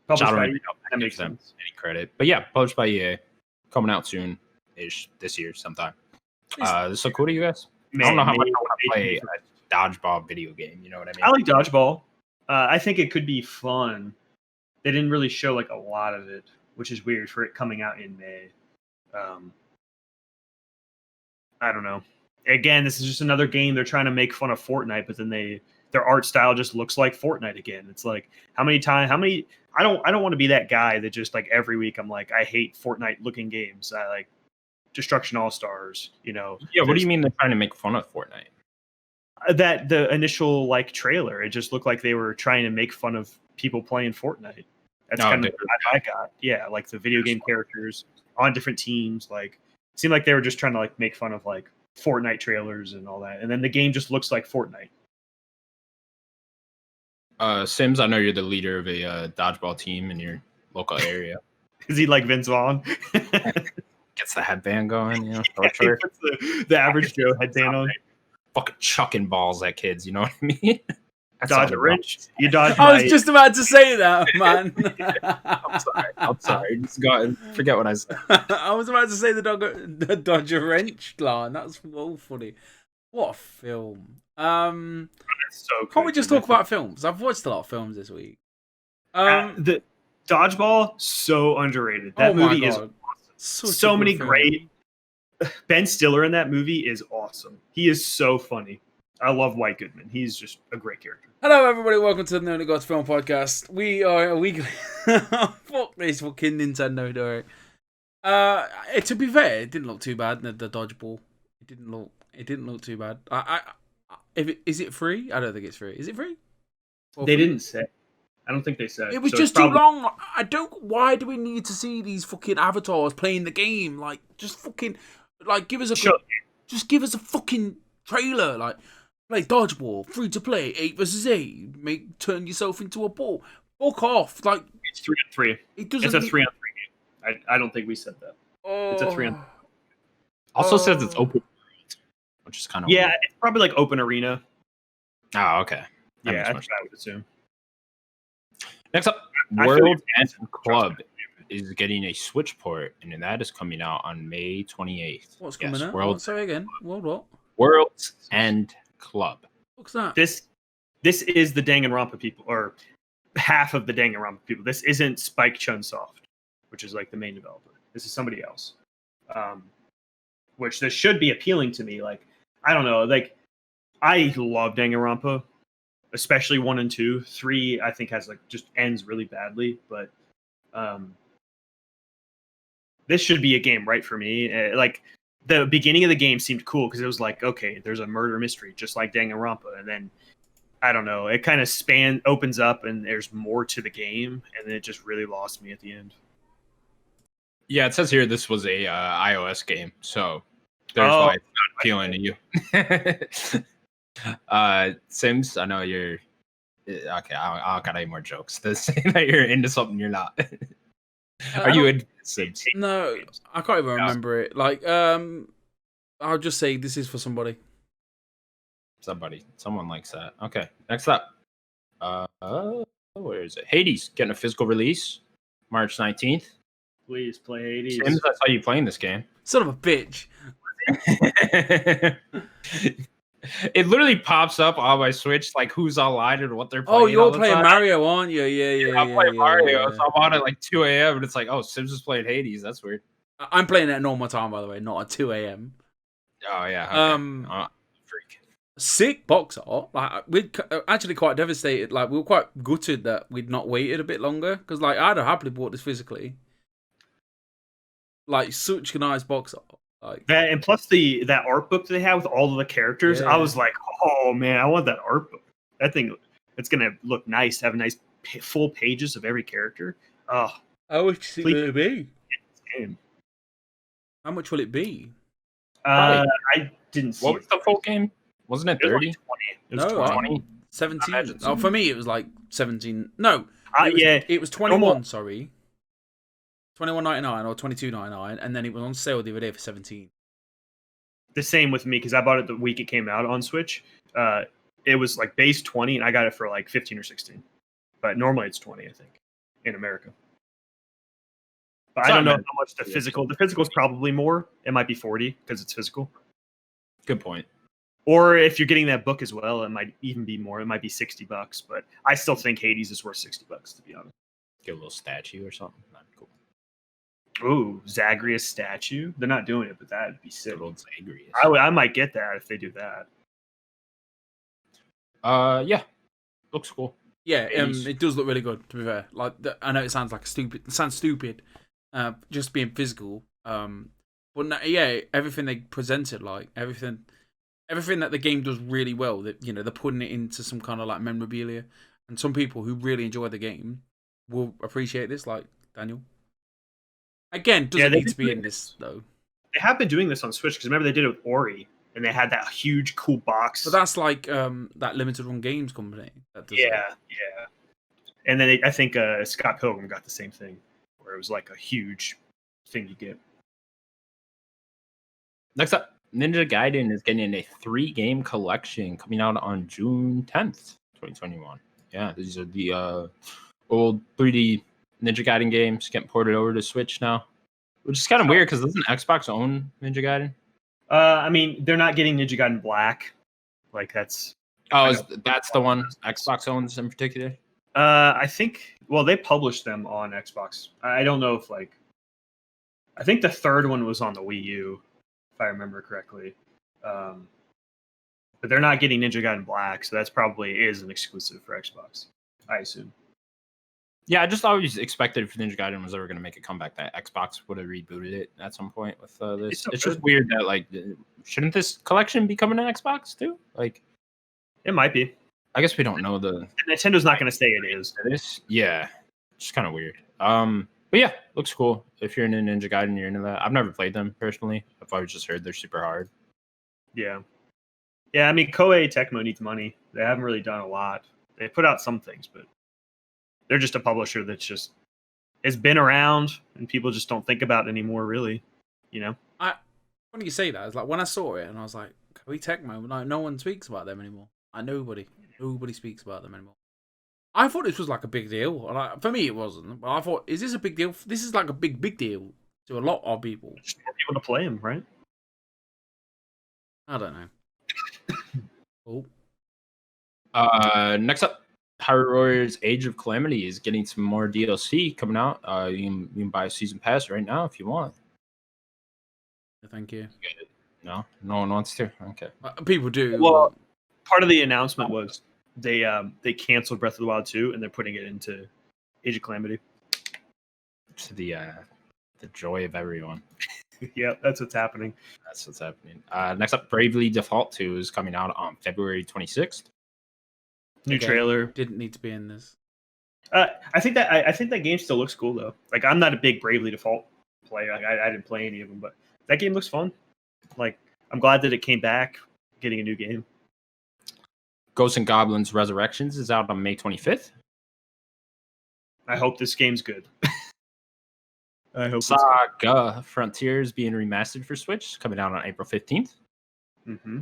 Published I by don't EA. That makes them sense. any credit, but yeah, published by EA, coming out soon-ish this year sometime. This is so cool to you guys. I don't know how much I want to play a dodgeball video game. You know what I mean? I like dodgeball. I think it could be fun. They didn't really show like a lot of it, which is weird for it coming out in May. I don't know. Again, this is just another game. They're trying to make fun of Fortnite, but then their art style just looks like Fortnite again. It's like how many I don't want to be that guy that just like every week I'm like I hate Fortnite looking games. I like Destruction All Stars. Yeah. What do you mean they're trying to make fun of Fortnite? That the initial like trailer, it just looked like they were trying to make fun of people playing Fortnite. That's kind of what I got. Yeah, like the video game characters on different teams. Like, it seemed like they were just trying to like make fun of like Fortnite trailers and all that. And then the game just looks like Fortnite. Sims, I know you're the leader of a dodgeball team in your local area. Is he like Vince Vaughn? Gets the headband going, He puts the average Joe headband on. Fucking chucking balls at kids, you know what I mean? Dodge a wrench. You dodge. I was just about to say that, man. I'm sorry. Just go ahead and forget what I said. I was about to say the dodge a wrench line. That's all funny. What a film. So can't we just talk about films? I've watched a lot of films this week. the Dodgeball, so underrated. That movie is awesome. So many great. Ben Stiller in that movie is awesome. He is so funny. I love White Goodman. He's just a great character. Hello, everybody. Welcome to the Nerdic Film Podcast. We are a weekly. Fuck this fucking Nintendo Direct. To be fair, it didn't look too bad. The dodgeball. It didn't look too bad. Is it free? I don't think it's free. Is it free? They didn't say. I don't think they said. It was just too long. Why do we need to see these fucking avatars playing the game? Like, just fucking, like, give us a fucking trailer. Like, play dodgeball, free to play, 8 versus 8. Turn yourself into a ball. Fuck off. Like, it's 3-on-3. It doesn't. It's a 3-on-3 game. I don't think we said that. It's a 3-on-3. Also says it's open, which is kind of weird. It's probably like open arena. Oh, okay. That's what I would assume. Next up, World and Club is getting a Switch port, and that is coming out on May 28th. What's coming out? Sorry again. World what? World and Club. What's that? This is the Danganronpa people, or half of the Danganronpa people. This isn't Spike Chunsoft, which is like the main developer. This is somebody else. Which this should be appealing to me. Like, I don't know. Like, I love Danganronpa. Especially 1 and 2. 3, I think, has like just ends really badly. But this should be a game right for me. Like the beginning of the game seemed cool because it was like, okay, there's a murder mystery, just like Danganronpa, and then I don't know, it kind of opens up, and there's more to the game, and then it just really lost me at the end. Yeah, it says here this was a iOS game, so there's why it's not appealing to you. Sims, I know you're okay. I got any more jokes to say that you're into something you're not. Are you into Sims? No, I can't even remember it. Like, I'll just say this is for somebody. Someone likes that. Okay, next up, where is it? Hades getting a physical release, March 19th. Please play Hades. Sims, I saw you playing this game. Son of a bitch. It literally pops up on my Switch, like who's online and what they're playing. Oh, you're playing Mario, aren't you? Yeah. I'm playing Mario, so I'm on at like 2 a.m. and it's like, oh, Sims is playing Hades. That's weird. I'm playing at normal time, by the way, not at 2 a.m. Oh yeah. Okay. Freak. Sick box art. Like, we're actually quite devastated. Like, we were quite gutted that we'd not waited a bit longer because, like, I'd have happily bought this physically. Like, such a nice box art. Like that, and plus that art book they have with all of the characters, I was like, oh man, I want that art book. That thing, it's gonna look nice. Have nice full pages of every character. Oh, how much will it be? How much will it be? I didn't see. What was the full game? Wasn't it 30? It was 20. 17. Oh, for me it was like 17. No, it was 21. Normal. Sorry. $21.99 or $22.99, and then it was on sale the other day for $17. The same with me because I bought it the week it came out on Switch. It was like base 20, and I got it for like 15 or 16. But normally it's 20, I think, in America. But I don't know how much the physical. The physical is probably more. It might be 40 because it's physical. Good point. Or if you're getting that book as well, it might even be more. It might be $60. But I still think Hades is worth $60 to be honest. Get a little statue or something. That'd be cool. Ooh, Zagreus statue. They're not doing it, but that'd be sick. Old Zagreus. I might get that if they do that. Yeah, looks cool. Yeah, it does look really good. To be fair, like I know it sounds like stupid. Just being physical. But no, yeah, everything they presented, like everything that the game does really well. That they're putting it into some kind of like memorabilia, and some people who really enjoy the game will appreciate this, like Daniel. Again, doesn't need to be in this though. They have been doing this on Switch because remember they did it with Ori, and they had that huge cool box. But that's like that limited run games company. Yeah. And then I think Scott Pilgrim got the same thing, where it was like a huge thing you get. Next up, Ninja Gaiden is getting a 3-game collection coming out on June 10th, 2021. Yeah, these are the old 3D Ninja Gaiden games getting ported over to Switch now, which is kind of weird because doesn't Xbox own Ninja Gaiden? I mean, they're not getting Ninja Gaiden Black. Like that's that's the one Xbox owns in particular. I think. Well, they published them on Xbox. I don't know if like. I think the third one was on the Wii U, if I remember correctly. But they're not getting Ninja Gaiden Black, so that's probably is an exclusive for Xbox, I assume. Yeah, I just always expected if Ninja Gaiden was ever going to make a comeback that Xbox would have rebooted it at some point with this. It's just weird that like, shouldn't this collection be coming to Xbox too? Like, it might be. I guess we don't know the Nintendo's not going to say it is. Yeah, it's kind of weird. But yeah, looks cool. If you're into Ninja Gaiden, you're into that. I've never played them personally. I've always just heard they're super hard. Yeah. Yeah, I mean, Koei Tecmo needs money. They haven't really done a lot. They put out some things, but they're just a publisher that's just has been around and people just don't think about it anymore, really. You know? When you say that, it's like when I saw it and I was like, Koei Tecmo, like, no one speaks about them anymore. Like, nobody speaks about them anymore. I thought this was like a big deal. Like, for me, it wasn't. But I thought, is this a big deal? This is like a big deal to a lot of people. Just more people to play them, right? I don't know. Next up, Hyrule Warriors Age of Calamity is getting some more DLC coming out. You can buy a season pass right now if you want. Thank you. No one wants to. Okay. People do. Well, part of the announcement was they canceled Breath of the Wild 2 and they're putting it into Age of Calamity. To the joy of everyone. Yeah, that's what's happening. That's what's happening. Next up, Bravely Default 2 is coming out on February 26th. New trailer. Didn't need to be in this. I think that game still looks cool though. Like, I'm not a big Bravely Default player. I didn't play any of them, but that game looks fun. Like, I'm glad that it came back, getting a new game. Ghosts and Goblins Resurrections is out on May 25th. I hope this game's good. I hope Saga Frontiers being remastered for Switch, coming out on April 15th. Mm-hmm.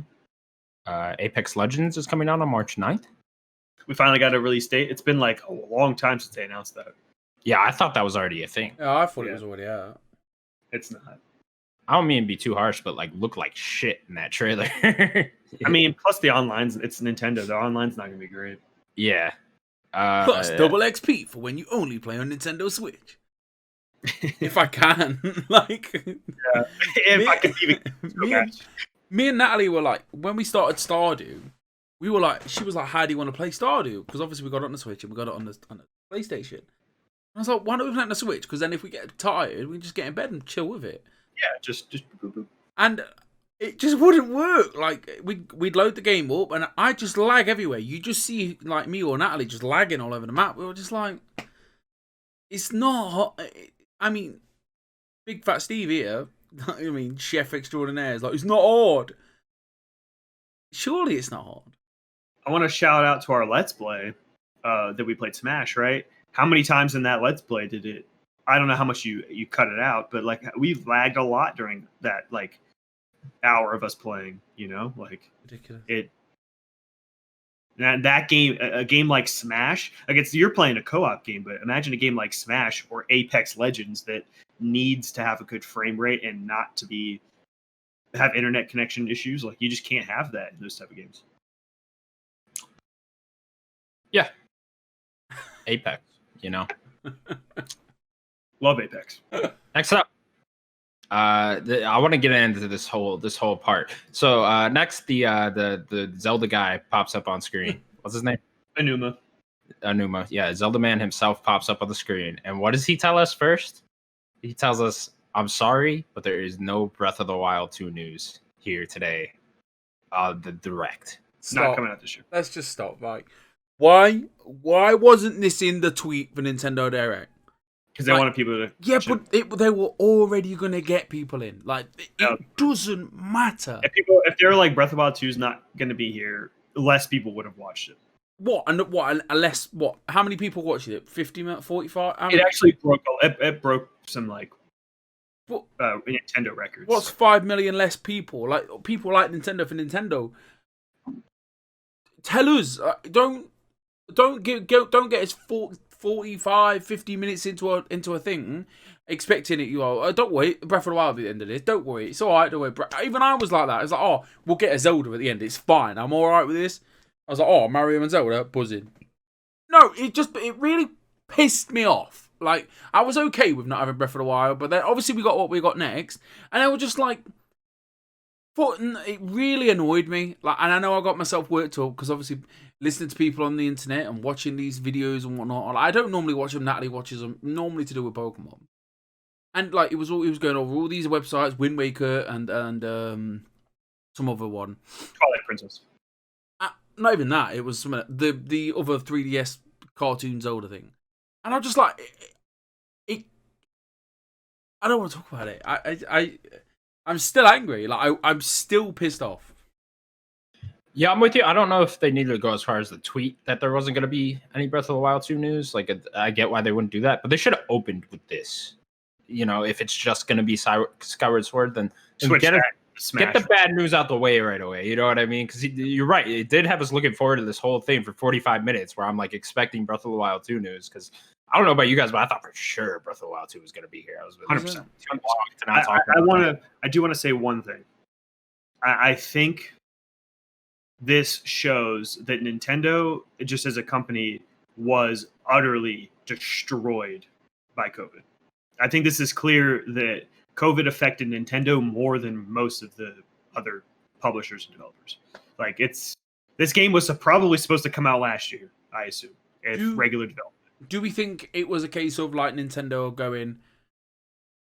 Apex Legends is coming out on March 9th. We finally got a release date. It's been like a long time since they announced that. Yeah, I thought that was already a thing. Yeah, I thought it was already out. It's not. I don't mean to be too harsh, but like, look like shit in that trailer. I mean, plus the online's, it's Nintendo. The online's not going to be great. Yeah. Plus double XP for when you only play on Nintendo Switch. If I can. Like, yeah. If I can even. Me and Natalie were like, when we started Stardew, we were like, she was like, how do you want to play Stardew? Because obviously we got it on the Switch and we got it on the PlayStation. And I was like, why don't we play on the Switch? Because then if we get tired, we can just get in bed and chill with it. Yeah, just boop, boop. And it just wouldn't work. Like, we'd load the game up and I just lag everywhere. You just see like me or Natalie just lagging all over the map. We were just like, it's not. I mean, Big Fat Steve here. I mean, chef extraordinaire is like, it's not hard. Surely it's not hard. I want to shout out to our Let's Play that we played Smash, right? How many times in that Let's Play did it? I don't know how much you cut it out, but like we lagged a lot during that like hour of us playing, you know? Like, ridiculous. That game, a game like Smash, like you're playing a co-op game, but imagine a game like Smash or Apex Legends that needs to have a good frame rate and not to have internet connection issues. Like, you just can't have that in those type of games. Yeah. Apex, you know. Love Apex. Next up, I want to get into this whole part. So next, the Zelda guy pops up on screen. What's his name? Anuma. Yeah, Zelda man himself pops up on the screen. And what does he tell us first? He tells us, "I'm sorry, but there is no Breath of the Wild 2 news here today. The direct. It's not coming out this year. Let's just stop. Like, why wasn't this in the tweet for Nintendo Direct? Because they wanted people to. Yeah, but they were already gonna get people in. Like, it doesn't matter. If they were like Breath of the Wild 2 is not gonna be here, less people would have watched it. Unless how many people watched it? 50 minutes, 45? It actually broke. It broke some like Nintendo records. What's 5 million less people? Like, people like Nintendo for Nintendo. Tell us. Don't get us 45, 50 minutes into a thing, expecting it. Don't worry, Breath of the Wild at the end of this. Don't worry, it's all right. Don't worry. Even I was like that. I was like, oh, we'll get a Zelda at the end. It's fine. I'm all right with this. I was like, oh, Mario and Zelda, buzzing. no, it really pissed me off. Like, I was okay with not having Breath of the Wild, but then obviously we got what we got next, and I was just like, it really annoyed me. Like, and I know I got myself worked up because obviously listening to people on the internet and watching these videos and whatnot. Like, I don't normally watch them. Natalie watches them normally to do with Pokemon, and like it was going over all these websites, Wind Waker and some other one, Twilight Princess. Not even that. It was some the other 3DS cartoon Zelda thing, and I'm just like, I don't want to talk about it. I'm still angry. Like I'm still pissed off. Yeah, I'm with you. I don't know if they needed to go as far as the tweet that there wasn't going to be any Breath of the Wild 2 news. Like, I get why they wouldn't do that, but they should have opened with this. You know, if it's just going to be Skyward Sword, then get the bad news out the way right away. You know what I mean? Because you're right. It did have us looking forward to this whole thing for 45 minutes where I'm like expecting Breath of the Wild 2 news. Because I don't know about you guys, but I thought for sure Breath of the Wild 2 was going to be here. I was 100%. I do want to say one thing. I think this shows that Nintendo, just as a company, was utterly destroyed by COVID. I think this is clear that COVID affected Nintendo more than most of the other publishers and developers. Like, this game was probably supposed to come out last year, I assume, regular development. Do we think it was a case of like Nintendo going,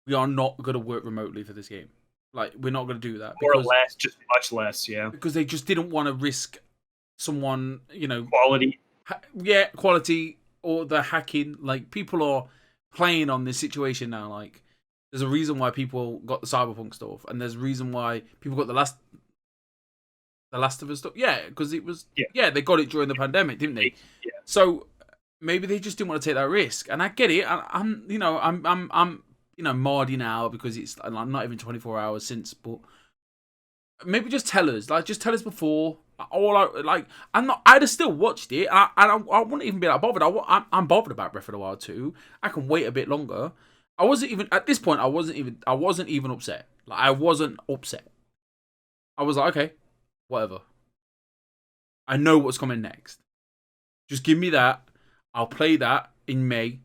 we are not going to work remotely for this game? Like, we're not going to do that. Or less, just much less, yeah. Because they just didn't want to risk someone, you know... Quality. Quality or the hacking. Like, people are playing on this situation now. Like, there's a reason why people got the Cyberpunk stuff. And there's a reason why people got the Last of Us stuff. Yeah, because it was... Yeah, they got it during the pandemic, didn't they? Yeah. So... maybe they just didn't want to take that risk, and I get it. I'm Mardy now because it's not even 24 hours since, but maybe just tell us, before. I'd have still watched it. I wouldn't even be that bothered. I'm bothered about Breath of the Wild 2. I can wait a bit longer. I wasn't even at this point. I wasn't even upset. Like, I wasn't upset. I was like, okay, whatever. I know what's coming next. Just give me that. I'll play that in May,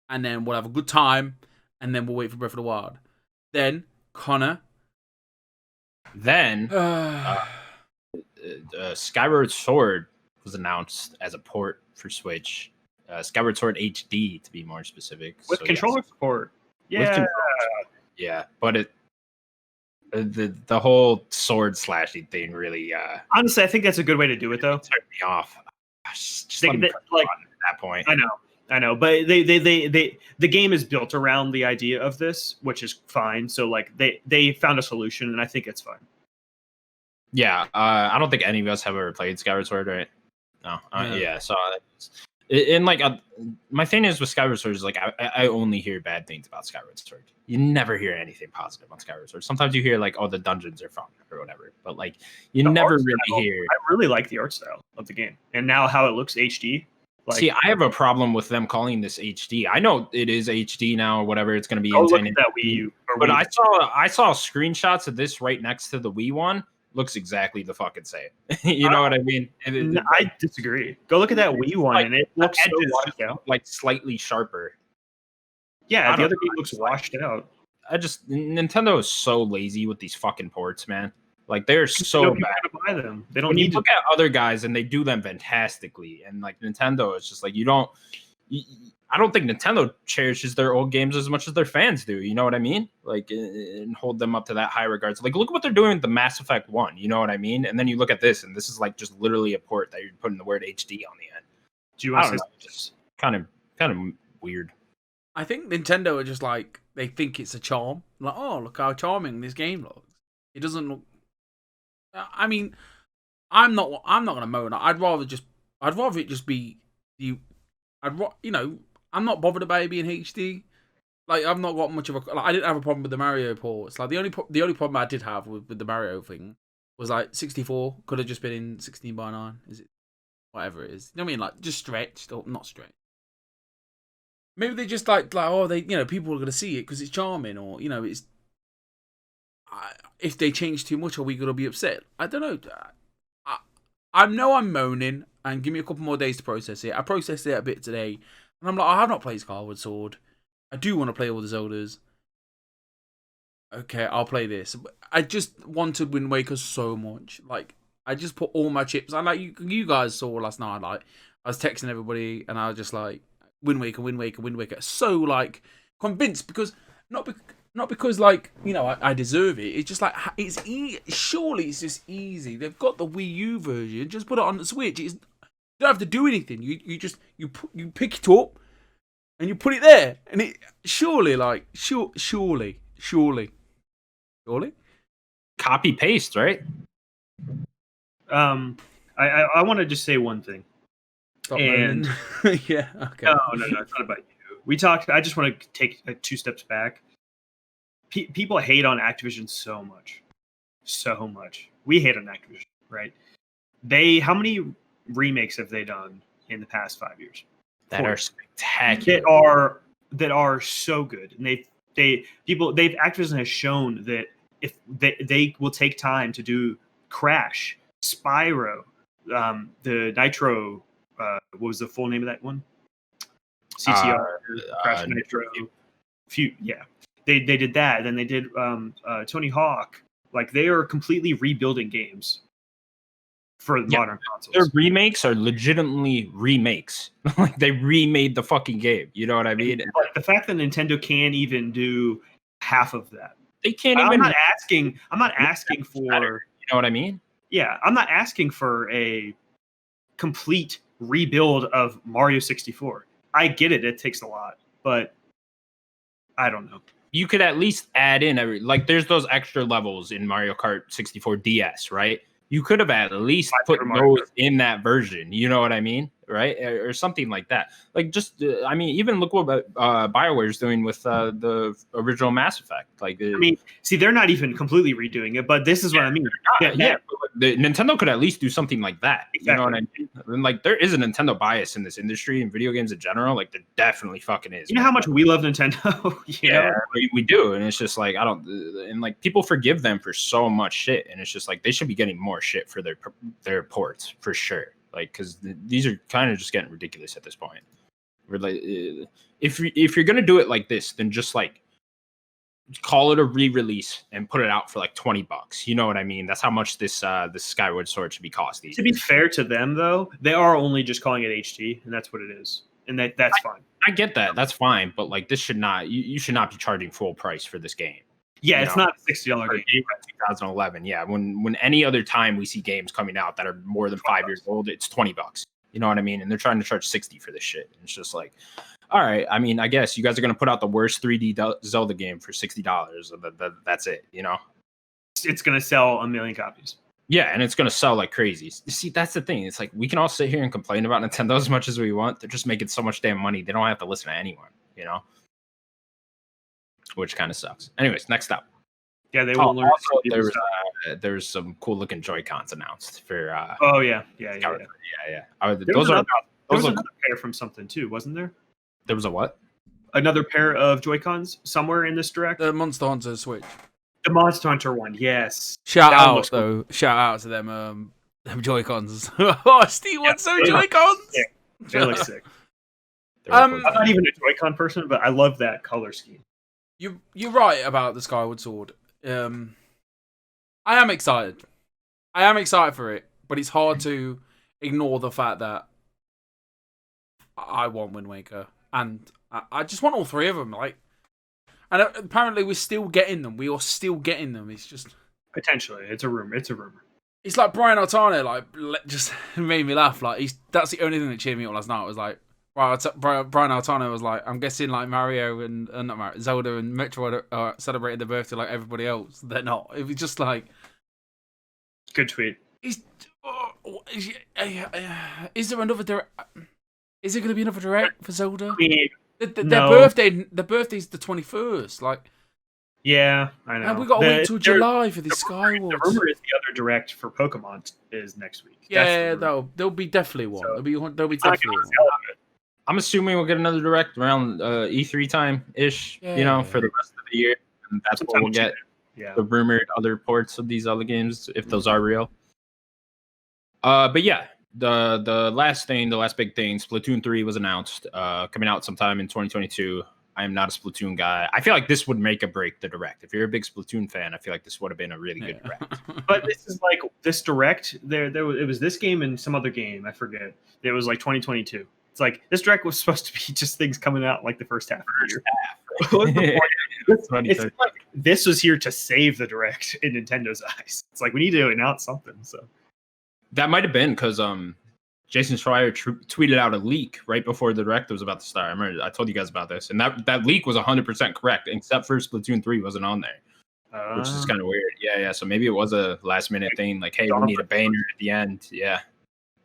and then we'll have a good time, and then we'll wait for Breath of the Wild. Then, Connor. Then, Skyward Sword was announced as a port for Switch. Skyward Sword HD, to be more specific. With controller support. Yeah. Yeah, but the whole sword slashing thing really... honestly, I think that's a good way to do it, though. Turned me off. Just let me like at that point. I know, but the game is built around the idea of this, which is fine. So like they found a solution, and I think it's fine. Yeah, I don't think any of us have ever played Skyward Sword, right? No, yeah. So, and like my thing is with Skyward Sword is like I only hear bad things about Skyward Sword. You never hear anything positive on Skyward Sword. Sometimes you hear like, oh, the dungeons are fun or whatever, but like you never really hear. I really like the art style of the game, and now how it looks HD. Like, see, I have a problem with them calling this HD. I know it is HD now or whatever. It's going to be look at that Wii U. But I saw screenshots of this right next to the Wii one. Looks exactly the fucking same. You know what I mean? I disagree. Go look at that Wii one, and it looks so washed out. Like slightly sharper. Yeah, the other game looks washed out. Nintendo is so lazy with these fucking ports, man. Like, they're so bad. Buy them. They don't when need you look at other guys and they do them fantastically, and like Nintendo is just like I don't think Nintendo cherishes their old games as much as their fans do. You know what I mean? Like, and hold them up to that high regards. Like, look at what they're doing with the Mass Effect 1. You know what I mean? And then you look at this, and this is like just literally a port that you're putting the word HD on the end. Do you want to say just kind of weird? I think Nintendo are just like, they think it's a charm. Like, oh, look how charming this game looks. It doesn't look. I mean, I'm not gonna moan. I'd rather it just be you. I'm not bothered about it being HD. Like, I've not got much of a. Like, I didn't have a problem with the Mario ports. Like, the only problem I did have with the Mario thing was like 64 could have just been in 16:9. Is it whatever it is? You know what I mean? Like, just stretched or not stretched. Maybe they just like oh, they people are gonna see it because it's charming, or it's. If they change too much, are we gonna be upset? I don't know. I know I'm moaning. and give me a couple more days to process it. I processed it a bit today, and I'm like, I have not played Skyward Sword. I do want to play all the Zeldas. Okay, I'll play this. I just wanted Wind Waker so much. Like, I just put all my chips. And like you guys saw last night, like I was texting everybody, and I was just like, Wind Waker, Wind Waker, Wind Waker. So like convinced because not because like I deserve it. It's just like it's surely it's just easy. They've got the Wii U version. Just put it on the Switch. You don't have to do anything. You just pick it up and you put it there, and it surely Copy paste, right? I want to just say one thing. Stop and yeah, okay. No, it's not about you. We talked. I just want to take 2 steps back. People hate on Activision so much. We hate on Activision, right? How many remakes have they done in the past 5 years? That are spectacular. That are so good, and Activision has shown that if they will take time to do Crash, Spyro, the Nitro. What was the full name of that one? CTR, Crash Nitro. They did that. Then they did Tony Hawk. Like, they are completely rebuilding games for modern consoles. Their remakes are legitimately remakes. Like, they remade the fucking game. You know what I mean? But the fact that Nintendo can't even do half of that. They can't even. I'm not asking for. You know what I mean? Yeah, I'm not asking for a complete rebuild of Mario 64. I get it. It takes a lot, but I don't know. You could at least add in there's those extra levels in Mario Kart 64 DS, right? You could have at least put those in that version. You know what I mean? Right? Or something like that. Like, just, even look what BioWare's doing with the original Mass Effect. See, they're not even completely redoing it, but this is what I mean. Nintendo could at least do something like that. Exactly. You know what I mean? And, like, there is a Nintendo bias in this industry and video games in general. Like, there definitely fucking is. You know how much we love Nintendo? We do. And it's just like, people forgive them for so much shit. And it's just like, they should be getting more shit for their ports, for sure. Like, because these are kind of just getting ridiculous at this point. We're like, if you're gonna do it like this, then just like call it a re-release and put it out for like $20. You know what I mean? That's how much this Skyward Sword should be costing. To be fair to them, though, they are only just calling it HT, and that's what it is, and that's fine. I get that. That's fine, but like, this should not. You should not be charging full price for this game. Yeah, it's not a $60 game. 2011. Yeah, when any other time we see games coming out that are more than 5 years old, it's $20. You know what I mean? And they're trying to charge $60 for this shit. And it's just like, all right. I mean, I guess you guys are gonna put out the worst 3D Zelda game for $60. That's it. You know, it's gonna sell 1 million copies. Yeah, and it's gonna sell like crazy. See, that's the thing. It's like, we can all sit here and complain about Nintendo as much as we want. They're just making so much damn money. They don't have to listen to anyone. You know. Which kind of sucks. Anyways, next up. Yeah, they won't learn. Also, there's some cool looking Joy-Cons announced for. Yeah. Those are another pair from something too, wasn't there? There was a what? Another pair of Joy-Cons somewhere in this direct. The Monster Hunter Switch. The Monster Hunter one, yes. Shout out to them Joy-Cons. Oh, Steve wants some Joy-Cons. They look sick. I'm not even a Joy-Con person, but I love that color scheme. You're right about the Skyward Sword. I am excited. I am excited for it, but it's hard to ignore the fact that I want Wind Waker, and I just want all 3 of them. Like, and apparently we're still getting them. We are still getting them. It's just potentially. It's a rumor. It's like Brian Altano, like, just made me laugh. Like, that's the only thing that cheered me up last night. Was like, Brian Altano was like, I'm guessing like Mario and not Mario, Zelda and Metroid are celebrating their birthday like everybody else. They're not. It was just like, good tweet. Is there another Is there going to be another direct for Zelda? Their birthday's the 21st. Like, yeah, I know. And we got to wait till July for the Skyward. The rumor is the other direct for Pokemon is next week. Yeah, there'll be definitely one. So, there'll be definitely one. I'm assuming we'll get another direct around E3 time ish, for the rest of the year. And that's what we'll get. The rumored other ports of these other games, if those are real. But yeah, the last big thing, Splatoon 3 was announced, coming out sometime in 2022. I am not a Splatoon guy. I feel like this would make or break the direct. If you're a big Splatoon fan, I feel like this would have been a really good direct. But this is like this direct. It was this game and some other game. I forget. It was like 2022. It's like this direct was supposed to be just things coming out like the first half of the year. It's like this was here to save the direct in Nintendo's eyes. It's like we need to announce something. So that might have been because Jason Schreier tweeted out a leak right before the direct was about to start. I remember I told you guys about this, and that leak was 100% correct, except for Splatoon 3 wasn't on there, which is kind of weird. Yeah. So maybe it was a last minute thing, like, hey, we need a banner at the end. Yeah.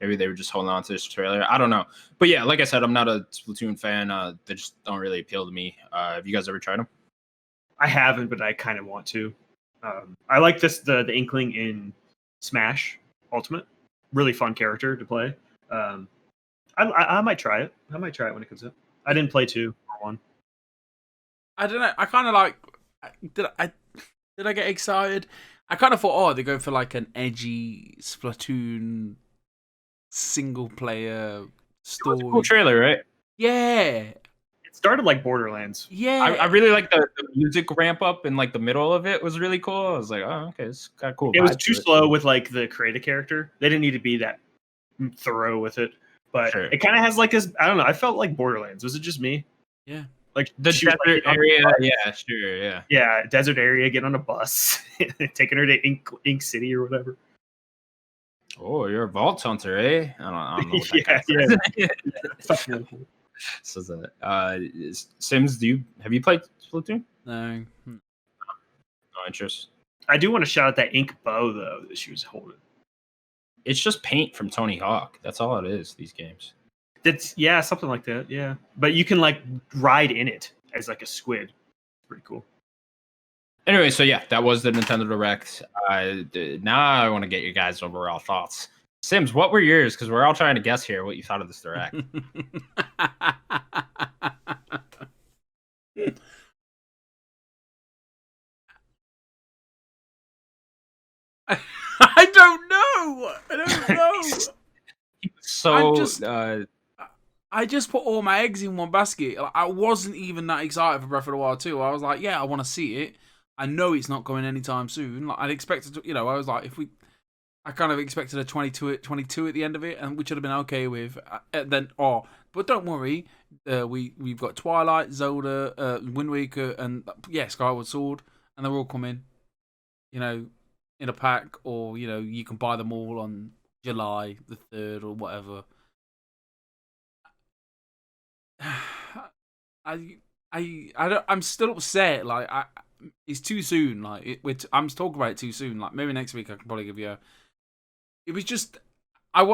Maybe they were just holding on to this trailer. I don't know. But yeah, like I said, I'm not a Splatoon fan. They just don't really appeal to me. Have you guys ever tried them? I haven't, but I kind of want to. I like the Inkling in Smash Ultimate. Really fun character to play. I might try it. I might try it when it comes out. I didn't play 2 or 1. I don't know. I kind of like. Did I get excited? I kind of thought, they're going for like an edgy Splatoon single player story. It was a cool trailer, right? Yeah. It started like Borderlands. Yeah. I really like the music ramp up in like the middle of it was really cool. I was like, oh, okay, it's kind of cool. It was too slow with like the creative character. They didn't need to be that thorough with it, but it kind of has like this. I don't know. I felt like Borderlands. Was it just me? Yeah. Like the desert area. Yeah, sure. Yeah. Yeah, desert area. Get on a bus, taking her to Ink City or whatever. Oh, you're a vault hunter, eh? I don't know what that yeah. So Sims, have you played Splatoon? No. No interest. I do want to shout out that ink bow though that she was holding. It's just paint from Tony Hawk. That's all it is. These games. That's something like that. Yeah, but you can like ride in it as like a squid. Pretty cool. Anyway, so yeah, that was the Nintendo Direct. Now I want to get your guys' overall thoughts. Sims, what were yours? Because we're all trying to guess here what you thought of this Direct. I don't know. So I just put all my eggs in one basket. I wasn't even that excited for Breath of the Wild 2. I was like, yeah, I want to see it. I know it's not coming anytime soon. Like, I'd expected to, I was like, I kind of expected a 22 at the end of it, and which would have been okay with. But don't worry, we've got Twilight, Zelda, Wind Waker, and Skyward Sword, and they're all coming, in a pack, or you can buy them all on July the 3rd or whatever. I'm still upset. Like, it's too soon. Like, I'm talking about it too soon. Like, maybe next week I can probably give you. It was just I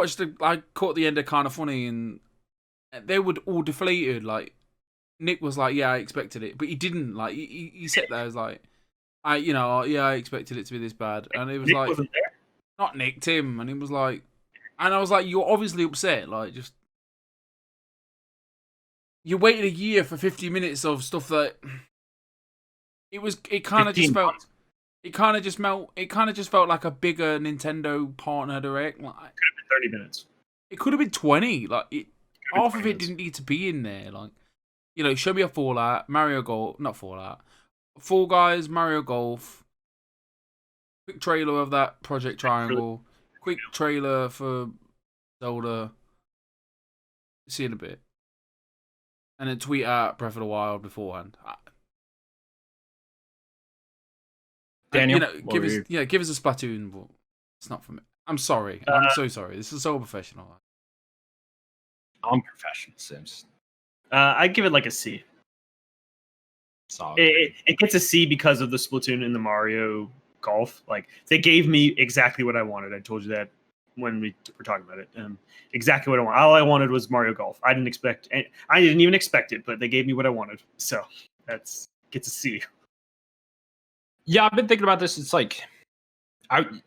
caught the end of kind of funny, and they were all deflated. Like, Nick was like, "Yeah, I expected it," but he didn't. Like, he sat there, was like, I expected it to be this bad," and it was Nick like, wasn't there. Not Nick, Tim, and he was like, and I was like, "You're obviously upset. Like, just." You waited a year for 50 minutes of stuff that it kind of just felt like a bigger Nintendo partner direct. Like, could have been 30 minutes. It could have been 20. Like, half of it didn't need to be in there. Like, show me a Fallout, Mario Golf, not Fallout, Fall Guys, Mario Golf. Quick trailer of that Project Triangle. Quick trailer for Zelda. See you in a bit. And then tweet out Breath of the Wild beforehand. Daniel, give us a Splatoon, but it's not for me. I'm sorry. I'm so sorry. This is so professional. I'm professional, Sims. I'd give it like a C. Solid. It gets a C because of the Splatoon and the Mario Golf. Like, they gave me exactly what I wanted. I told you that when we were talking about it. Exactly what I wanted. All I wanted was Mario Golf. I didn't even expect it, but they gave me what I wanted. So gets a C. Yeah, I've been thinking about this. It's like,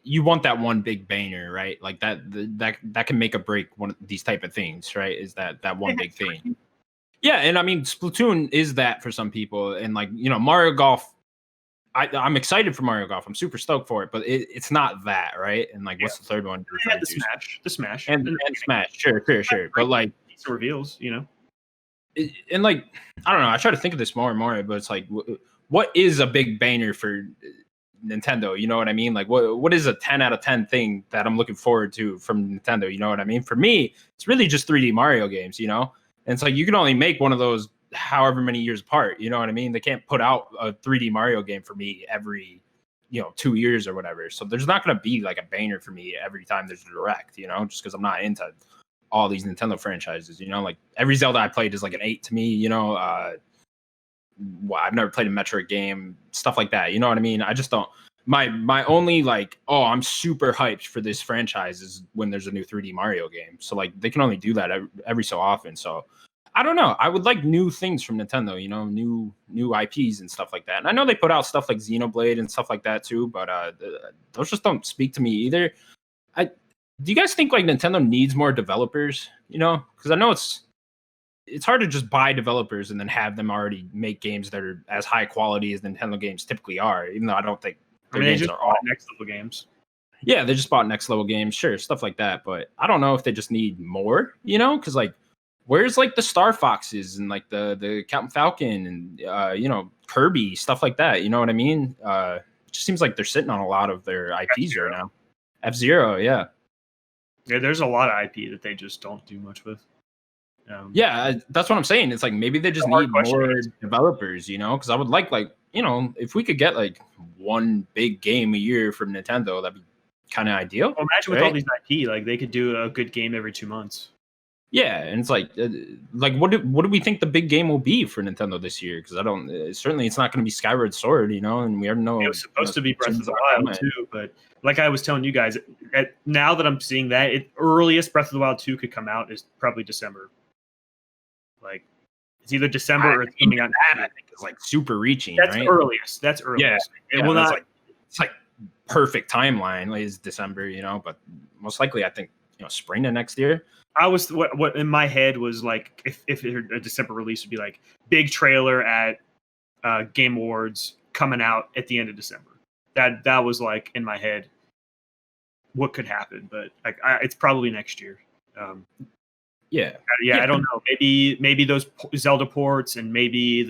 you want that one big banger, right? Like that can make or break one of these type of things, right? Is that one big thing? Yeah, and I mean, Splatoon is that for some people, and like Mario Golf I'm excited for Mario Golf. I'm super stoked for it, but it's not that, right? And like, what's the third one? Yeah, the Smash, and Smash. Sure. But like, some reveals, you know. And like, I don't know. I try to think of this more and more, but it's like, what is a big banner for Nintendo? You know what I mean? Like, what is a 10 out of 10 thing that I'm looking forward to from Nintendo? You know what I mean? For me, it's really just 3D Mario games. You know, and it's like you can only make one of those however many years apart. You know what I mean? They can't put out a 3D Mario game for me every 2 years or whatever. So there's not going to be like a banger for me every time there's a direct. You know, just because I'm not into all these Nintendo franchises. You know, like every Zelda I played is like an 8 to me. You know, well, I've never played a Metroid game, stuff like that. You know what I mean? I just don't. My only like, oh, I'm super hyped for this franchise is when there's a new 3D Mario game. So like they can only do that every so often. So I don't know. I would like new things from Nintendo, you know, new IPs and stuff like that. And I know they put out stuff like Xenoblade and stuff like that too, but those just don't speak to me either. Do you guys think like Nintendo needs more developers? You know, because I know it's hard to just buy developers and then have them already make games that are as high quality as Nintendo games typically are. Even though I don't think their games are all next level games. Yeah, they just bought next level games, sure, stuff like that. But I don't know if they just need more. You know, because like, where's like the Star Foxes and like the Captain Falcon and Kirby, stuff like that? You know what I mean? It just seems like they're sitting on a lot of their IPs F-Zero. Right now. F-Zero, yeah. Yeah, there's a lot of IP that they just don't do much with. That's what I'm saying. It's like maybe they just need more developers, you know? Because I would like if we could get like one big game a year from Nintendo, that'd be kind of ideal. Well, imagine with all these IP, like they could do a good game every 2 months. Yeah, and it's like what do we think the big game will be for Nintendo this year? Because I don't certainly it's not going to be Skyward Sword, you know, and we already know it was supposed to be Breath of the Wild too. But like I was telling you guys, now that I'm seeing that, earliest Breath of the Wild 2 could come out is probably December. Like it's either December or it's coming out. That I think is like super reaching. That's right? earliest. That's earliest. Yeah, it will not. It's like perfect timeline is December, you know, but most likely I think spring of next year. I was what in my head was like if a December release would be like big trailer at Game Awards coming out at the end of December. That was like in my head what could happen, but like it's probably next year. Yeah, I don't know. Maybe those Zelda ports and maybe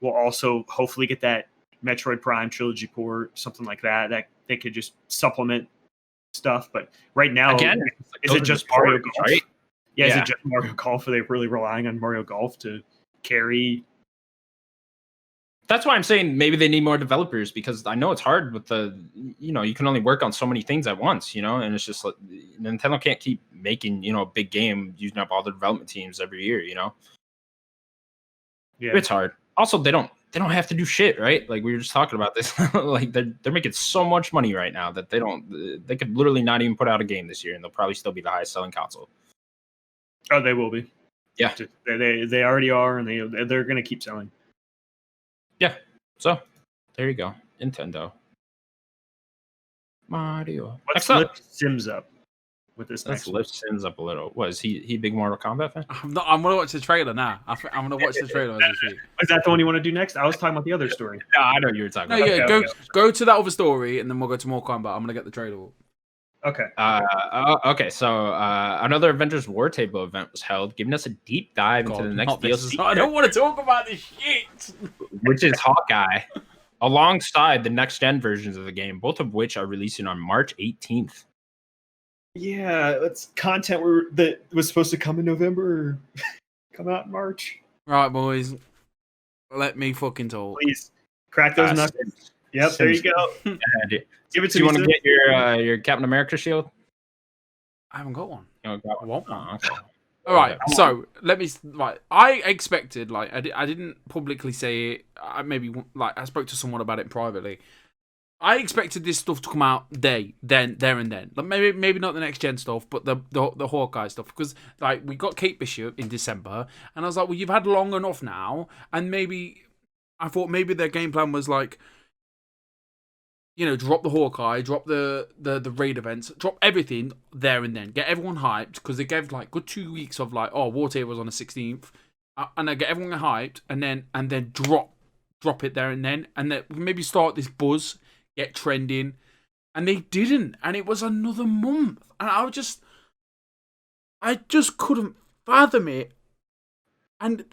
we'll also hopefully get that Metroid Prime trilogy port, something like that. That they could just supplement stuff, but right now, again, is it just Mario Golf? Right? Yeah, is it just Mario Golf? Are they really relying on Mario Golf to carry? That's why I'm saying maybe they need more developers, because I know it's hard with you can only work on so many things at once, and it's just like Nintendo can't keep making, a big game using up all the development teams every year, Yeah. It's hard. Also, they don't have to do shit, right? Like we were just talking about this. Like they're making so much money right now that they could literally not even put out a game this year, and they'll probably still be the highest selling console. Oh, they will be. Yeah, they already are, and they're going to keep selling. Yeah. So there you go, Nintendo. Mario. Let's lift Sims up with this. Let's lift Sims up a little. Was he big Mortal Kombat fan? I'm gonna watch the trailer now. I'm gonna watch the trailer. Is that the one you want to do next? I was talking about the other story. No, I know you were talking. No, about. Yeah, go to that other story, and then we'll go to Mortal Kombat. I'm gonna get the trailer. Okay. Okay. So another Avengers War Table event was held, giving us a deep dive into the next DLC. I don't want to talk about this shit. Which is Hawkeye, alongside the next gen versions of the game, both of which are releasing on March 18th. Yeah, that's content that was supposed to come in November, come out in March. Right, boys. Let me fucking talk. Please crack those knuckles. Yep, Sims. There you go. Give it to me. Do you want to get your Captain America shield? I haven't got one. You got one? I want one. Oh, okay. All right, so let me. I expected, I didn't publicly say it. I spoke to someone about it privately. I expected this stuff to come out there and then. Like maybe not the next gen stuff, but the Hawkeye stuff, because we got Kate Bishop in December, and I was like, well, you've had long enough now, and I thought maybe their game plan was drop the Hawkeye, drop the raid events, drop everything there and then, get everyone hyped, because they gave good 2 weeks of War Table was on the 16th, and I get everyone hyped, and then drop drop it there and then, and that maybe start this buzz, get trending, and they didn't, and it was another month, and I just couldn't fathom it, and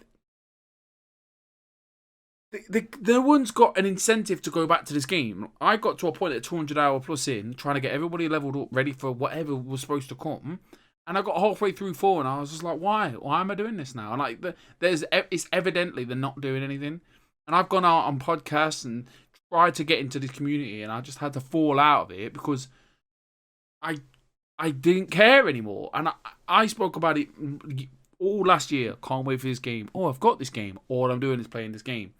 no one's got an incentive to go back to this game. I got to a point at 200 hour plus in, trying to get everybody leveled up, ready for whatever was supposed to come. And I got halfway through 4, and I was just like, why? Why am I doing this now? And like, it's evidently they're not doing anything. And I've gone out on podcasts and tried to get into this community, and I just had to fall out of it because I didn't care anymore. And I spoke about it all last year. Can't wait for this game. Oh, I've got this game. All I'm doing is playing this game.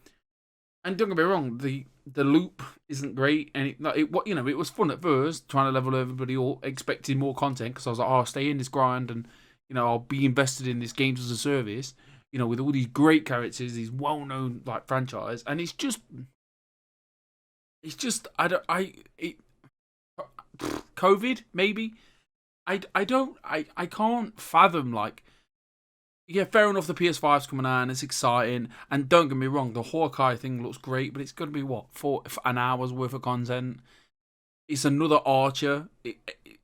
And don't get me wrong, the loop isn't great, and it was fun at first, trying to level everybody up, expecting more content, because I was like, I'll stay in this grind, and I'll be invested in this games as a service, with all these great characters, these well-known like franchise, and it's just COVID maybe, I can't fathom like. Yeah, fair enough, the PS5's coming out and it's exciting. And don't get me wrong, the Hawkeye thing looks great, but it's going to be, what, an hour's worth of content? It's another Archer.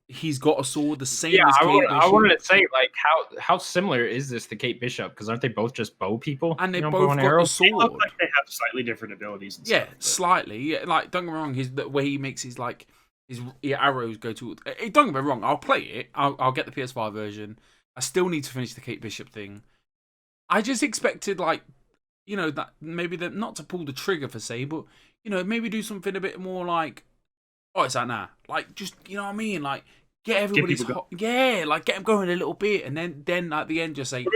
He's got a sword the same as Kate Bishop. I wanted to say, like, how similar is this to Kate Bishop? Because aren't they both just bow people? And they both got a sword. They look like they have slightly different abilities. And stuff, slightly. Yeah, like, don't get me wrong, the way he makes his arrows go to... Don't get me wrong, I'll play it. I'll get the PS5 version. I still need to finish the Kate Bishop thing. I just expected, like, that maybe not to pull the trigger per se, but, maybe do something a bit more like, oh, it's like, nah. Like, just, you know what I mean? Like, get everybody's like, get them going a little bit, and then at the end just say,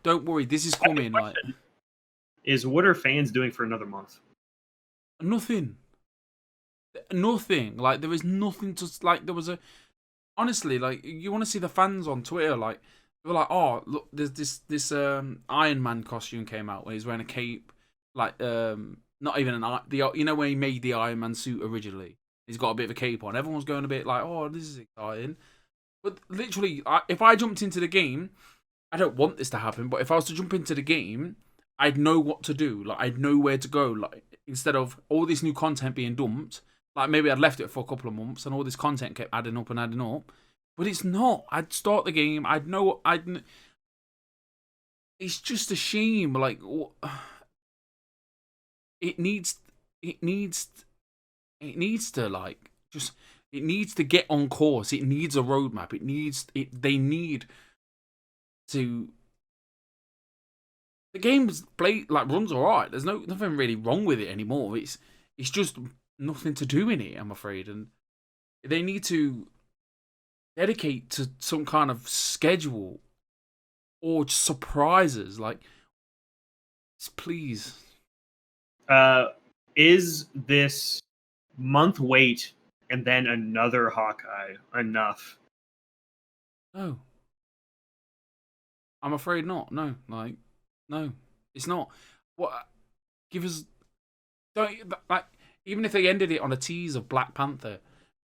don't worry, this is coming. Like, what are fans doing for another month? Nothing. Like, there was nothing to, like, there was a... Honestly, like, you want to see the fans on Twitter, like, they were like, oh, look, there's this Iron Man costume came out where he's wearing a cape, like, not even when he made the Iron Man suit originally, he's got a bit of a cape on. Everyone's going a bit like, oh, this is exciting. But literally, if I jumped into the game, I don't want this to happen, but if I was to jump into the game, I'd know what to do. Like, I'd know where to go. Like, instead of all this new content being dumped, like, maybe I'd left it for a couple of months and all this content kept adding up. But it's not. I'd start the game. It's just a shame. Like, it needs to, like, just, it needs to get on course. It needs a roadmap. They need to... The game's runs alright. There's nothing really wrong with it anymore. It's just... nothing to do in it, I'm afraid, and they need to dedicate to some kind of schedule or surprises, like, please. Is this month wait and then another Hawkeye enough? No, I'm afraid not. No, it's not. What? Give us, don't, like. Even if they ended it on a tease of Black Panther,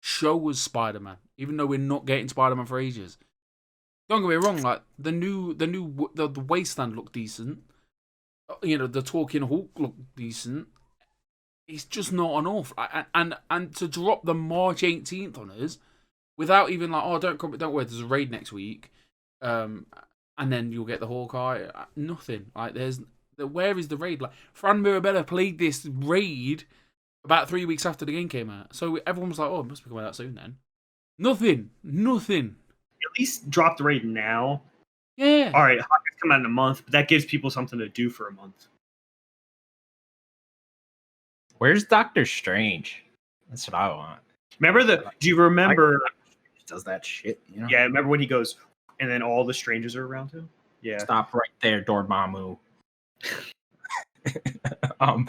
show us Spider-Man, even though we're not getting Spider-Man for ages. Don't get me wrong, like, the Wasteland looked decent. The Talking Hulk looked decent. It's just not enough. And to drop the March 18th on us without even like, oh, don't worry, there's a raid next week, and then you'll get the Hawkeye. Nothing. Like, where is the raid? Like, Fran Mirabella played this raid about 3 weeks after the game came out. So everyone was like, oh, it must be coming out soon then. Nothing. At least drop the raid now. Yeah. All right, Hawkeye's come out in a month, but that gives people something to do for a month. Where's Doctor Strange? That's what I want. Do you remember? Does that shit, Yeah, remember when he goes, and then all the strangers are around him? Yeah. Stop right there, Dormammu. I'm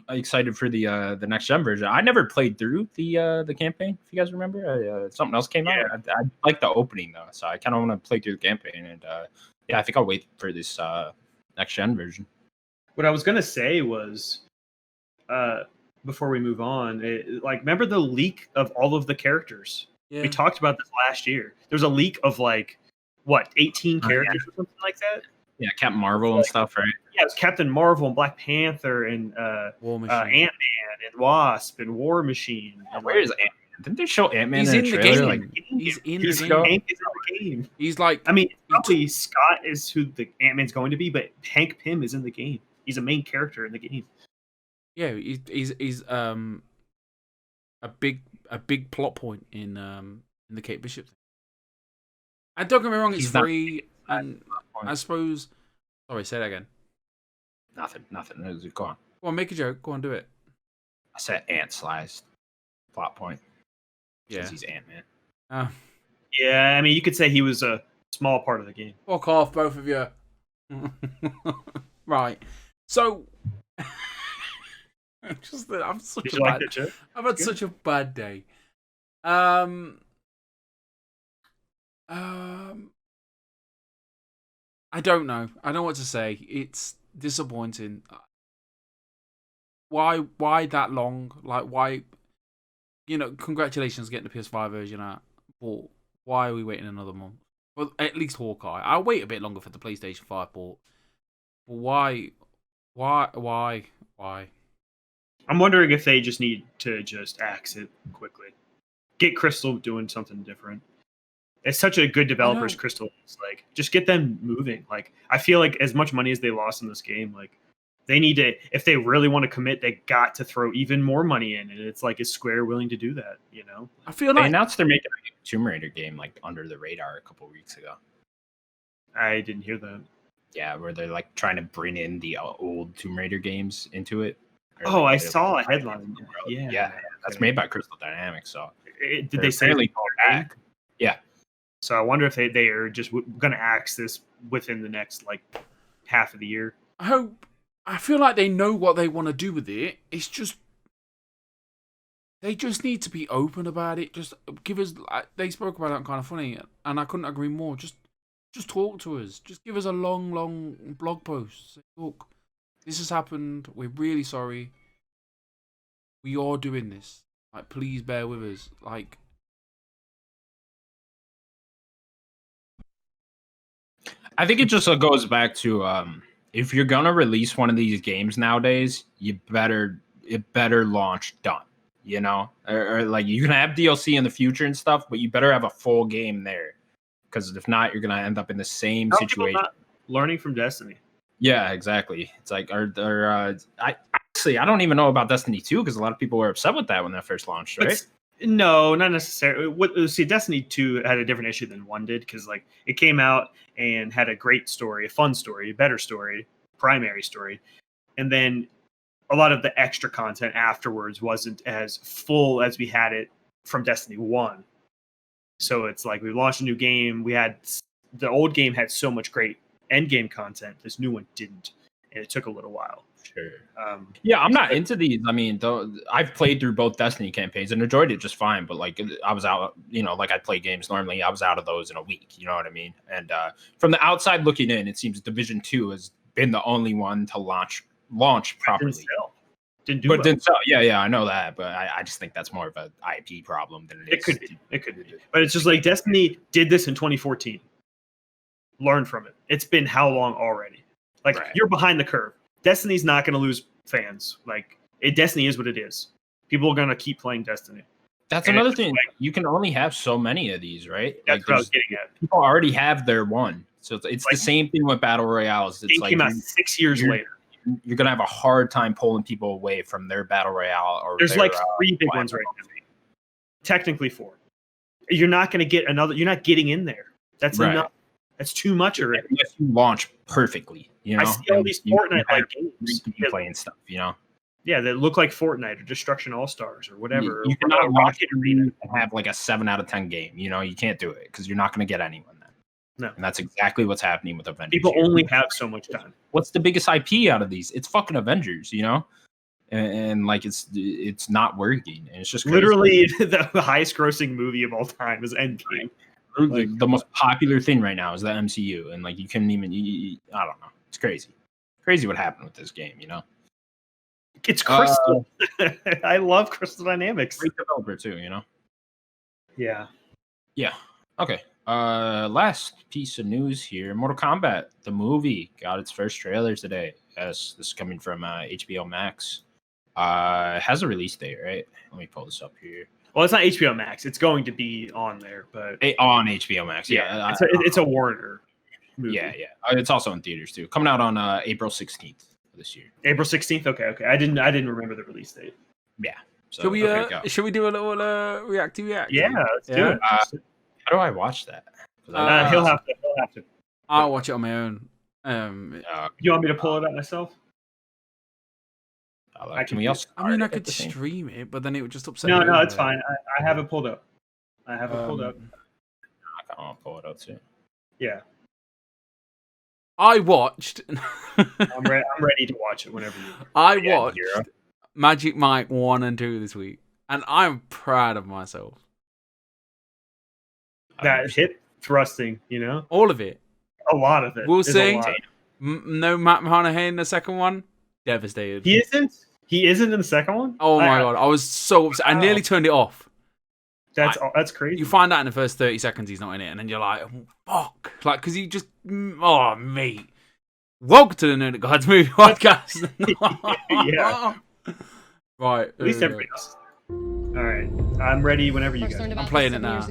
excited for the next gen version. I never played through the campaign. If you guys remember, something else came out. I like the opening though, so I kind of want to play through the campaign. And I think I'll wait for this next gen version. What I was gonna say was, before we move on, remember the leak of all of the characters? Yeah. We talked about this last year. There was a leak of 18 characters or something like that. Yeah, Captain Marvel and stuff, right? Yeah, it was Captain Marvel and Black Panther and War Machine. Ant-Man and Wasp and War Machine. And Where is Ant-Man? Didn't they show Ant-Man He's in in the the trailer? game. Like, He's in He's the in game. the game. He's like, I mean, probably Scott is who the Ant-Man's going to be, but Hank Pym is in the game. He's a main character in the game. yeah, he's a big plot point in the Kate Bishop thing. And don't get me wrong, it's free, and I suppose. Sorry, say that again. Nothing. Go on. Go on, make a joke. Go on, do it. I said ant slice plot point. Yeah, Because he's Ant-Man. Yeah, I mean, you could say he was a small part of the game. Fuck off, both of you. Right. So, I've such Did a you like bad. that joke? I've had such a bad day. I don't know. I don't know what to say. It's disappointing. Why that long? Like, why? You know, congratulations getting the PS5 version out. But why are we waiting another month? Well, at least Hawkeye. I'll wait a bit longer for the PlayStation 5 port. But why? I'm wondering if they just need to just axe it quickly. Get Crystal doing something different. It's such a good developer as Crystal is. Like, just get them moving. Like, I feel like as much money as they lost in this game, like, they need to, if they really want to commit, they got to throw even more money in. And it's like, is Square willing to do that? You know? I feel They like announced they're making a Tomb Raider game like under the radar a couple weeks ago. I didn't hear that. Yeah, where they're like trying to bring in the old Tomb Raider games into it. Oh, I saw a headline. Yeah, that's made by Crystal Dynamics. So did they say really call back? Yeah. So I wonder if they are just going to axe this within the next like half of the year. I feel like they know what they want to do with it. It's just they just need to be open about it. Just give us. They spoke about it Kind of Funny, and I couldn't agree more. Just talk to us. Just give us a long blog post. Say, look, this has happened. We're really sorry. We are doing this. Like, please bear with us. Like, I think it just goes back to if you're gonna release one of these games nowadays, it better launch done. You know, or like you can have DLC in the future and stuff, but you better have a full game there, because if not, you're gonna end up in the same situation. Not learning from Destiny. Yeah, exactly. It's like I don't even know about Destiny 2 because a lot of people were upset with that when that first launched, right? No, not necessarily. See, Destiny 2 had a different issue than 1 did because like it came out and had a great story, a fun story, a better story, primary story, and then a lot of the extra content afterwards wasn't as full as we had it from Destiny 1. So it's like we launched a new game. The old game had so much great end game content. This new one didn't, and it took a little while. Sure. Yeah, I'm not into these. I mean, though, I've played through both Destiny campaigns and enjoyed it just fine. But like, I was out, like I play games normally. I was out of those in a week. You know what I mean? And from the outside looking in, it seems Division 2 has been the only one to launch properly. Didn't sell. Yeah, I know that, but I just think that's more of an IP problem than it is. It could be. But it's just like Destiny did this in 2014. Learn from it. It's been how long already? Like, You're behind the curve. Destiny's not going to lose fans. Like, Destiny is what it is. People are going to keep playing Destiny. That's another thing. Like, you can only have so many of these, right? That's what I was getting at. People already have their one. So it's like, the same thing with Battle Royales. It's like came out 6 years later. You're going to have a hard time pulling people away from their Battle Royale. There's like 3 big ones right now. Technically 4. You're not going to get another. You're not getting in there. That's enough. That's too much already. Unless you launch perfectly, I see all these Fortnite-like games playing stuff, Yeah, that look like Fortnite or Destruction All-Stars or whatever. You cannot launch Arena and have like a 7 out of 10 game. You can't do it because you're not going to get anyone then. No, and that's exactly what's happening with Avengers. People only have so much time. What's the biggest IP out of these? It's fucking Avengers, and like it's not working. And it's just crazy. Literally the highest grossing movie of all time is Endgame. Like, the most popular thing right now is the MCU, and like you couldn't even. I don't know. It's crazy what happened with this game. It's Crystal. I love Crystal Dynamics. Great developer too. Yeah. Okay. Last piece of news here: Mortal Kombat, the movie, got its first trailer today. Yes, this is coming from HBO Max. Has a release date, right? Let me pull this up here. Well, it's not HBO Max. It's going to be on there, but On HBO Max. Yeah, it's a Warner movie. Yeah. It's also in theaters too. Coming out on April 16th this year. April 16th. Okay. I didn't remember the release date. Yeah. So, should we do a little react? Yeah, let's do it. How do I watch that? He'll have to. I'll watch it on my own. You want me to pull it up myself? Can we also? I mean, I could stream it, but then it would just upset. No, it's fine. I have it pulled up. I want to pull it up too. Yeah. I watched. I'm ready to watch it whenever you. I watched Magic Mike 1 and 2 this week, and I'm proud of myself. That hip thrusting, all of it, a lot of it. We'll see. No Matt McConaughey in the second one. Devastated. He isn't. He isn't in the second one. Oh my god! I was so upset. I nearly turned it off. That's crazy. You find out in the first 30 seconds he's not in it, and then you're like, fuck, like because you just mate. Welcome to the Nerdic Gods Movie Podcast. Yeah. Right. At least everybody else. All right. I'm ready whenever you guys. I'm playing it now.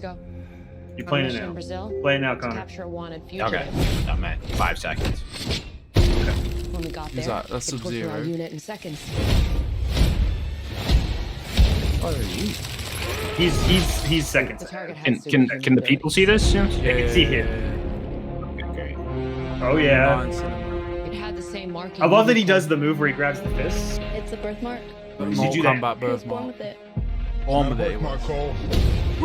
You're playing it now. Play it now, Connor. Okay. Oh man, 5 seconds. When we got there, that's Sub-Zero. Unit in seconds. What are you? He's seconds. Can the people see this? Yeah, they can see him. Okay, great. Oh yeah. It had the same marking. I love that he does the move where he grabs the fists. It's a birthmark. Mortal Kombat birthmark. With it. On with it.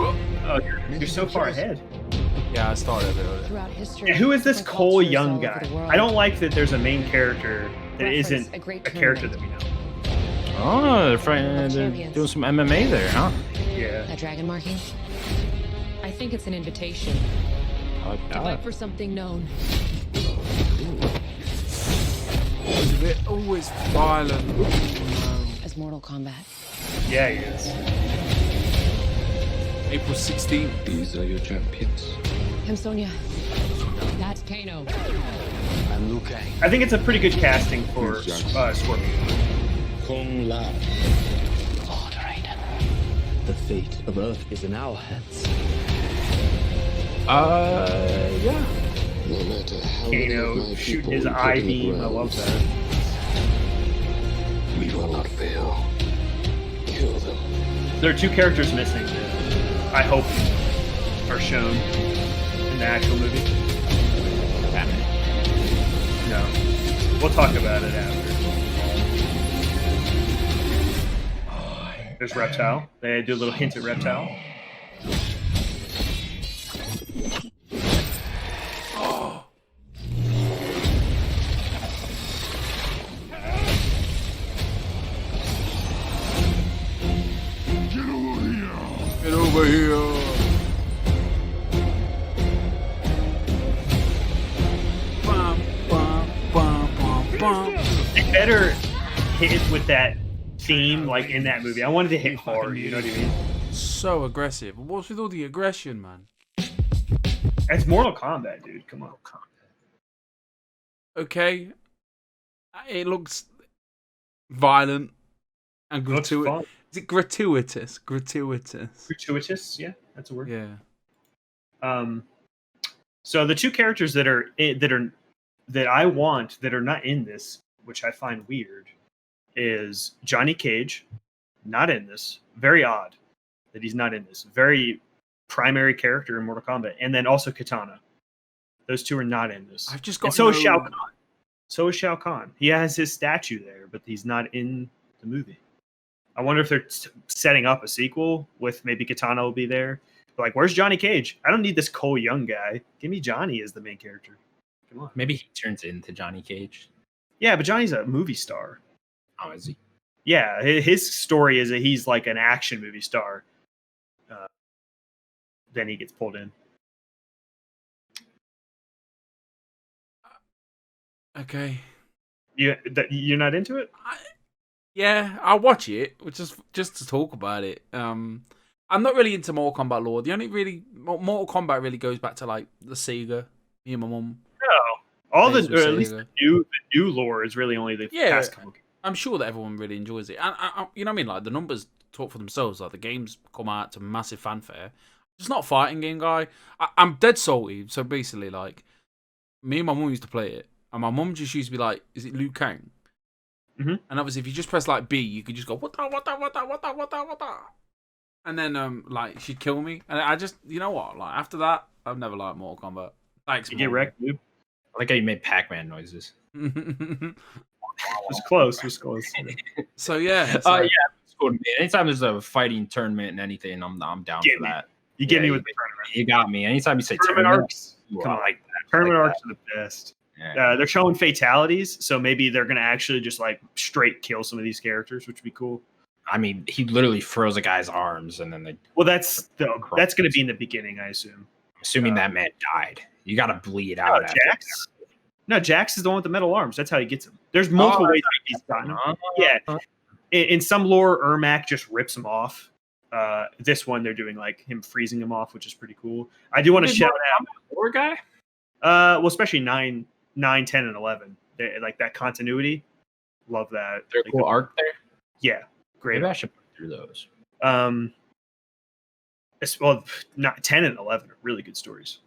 Oh, you're so far ahead. Yeah, I started it. Throughout history. Yeah, who is this Cole Young guy? I don't like that there's a main character that isn't a character that we know. Oh, they're doing some MMA there, huh? Yeah. That dragon marking? I think it's an invitation. To fight for something known. Oh, it's violent. As Mortal Kombat. Yeah, he is. April 16th. These are your champions. I'm Sonya. That's Kano. I'm Liu Kang. I think it's a pretty good casting for Scorpion. Kung Lao. Lord Raiden. The fate of Earth is in our hands. Yeah. No matter how many of Kano my shooting people his we put eye in the beam. I ground, love that. we will not fail. Kill them. There are 2 characters missing that I hope are shown in the actual movie. Batman. No. We'll talk about it after. There's Reptile. They do a little hint at Reptile. Get over here. It better hit with that theme like in that movie. I wanted to hit hard, you know what I mean? So aggressive. What's with all the aggression, man? That's Mortal Kombat, dude. Come on. Okay. It looks violent and gratuitous. Is it gratuitous? Gratuitous, yeah, that's a word. Yeah. So the 2 characters that I want that are not in this, which I find weird, is Johnny Cage, not in this. Very odd that he's not in this. Very primary character in Mortal Kombat, and then also Katana. Those 2 are not in this. I've just got. And so is Shao Kahn. So is Shao Kahn. He has his statue there, but he's not in the movie. I wonder if they're setting up a sequel with maybe Katana will be there. But like, where's Johnny Cage? I don't need this Cole Young guy. Give me Johnny as the main character. Come on. Maybe he turns into Johnny Cage. Yeah, but Johnny's a movie star. Oh, is he? Yeah, his story is that he's like an action movie star. Then he gets pulled in. Okay. You're not into it? Yeah, I'll watch it, just to talk about it. I'm not really into Mortal Kombat lore. The only really Mortal Kombat really goes back to like the Sega. Me and my mum. No, all Plays the with or at least Sega. the new lore is really only the Yeah. past couple. I'm sure that everyone really enjoys it, and you know what I mean. Like the numbers talk for themselves. Like the games come out to massive fanfare. Just not a fighting game guy. I'm dead salty. So basically, like me and my mum used to play it, and my mum just used to be like, "Is it Liu Kang?" Mm-hmm. And obviously, if you just press like B, you could just go what that, and then like she'd kill me, and I just you know what? Like after that, I've never liked Mortal Kombat. Thanks, You get Mum. wrecked, dude. I like how you made Pac-Man noises. It was close. It was close. So yeah, Yeah, it's cool to me. Anytime there's a fighting tournament and anything, I'm down Get for me. that. You get Yeah, me with the tournament. You got me. Anytime you say Tournament tournament, arcs. ooh, Come I on. like that. Tournament I like arcs are the best. that. Yeah. They're showing fatalities, so maybe they're gonna actually just like straight kill some of these characters, which would be cool. I mean, he literally froze a guy's arms, and then they. Well, that's gonna be in the beginning, I assume. Assuming that man died, you got to bleed out. after Jax. No, Jax is the one with the metal arms. That's how he gets him. There's multiple ways he's gotten him. Yeah. In some lore, Ermac just rips him off. This one, they're doing like him freezing him off, which is pretty cool. I do want to shout out War guy. well, especially 9, 10, and 11. They, like that continuity. Love that. Their Like, cool arc there. Yeah, great. Maybe I should put through those. Well, not 10 and 11 are really good stories.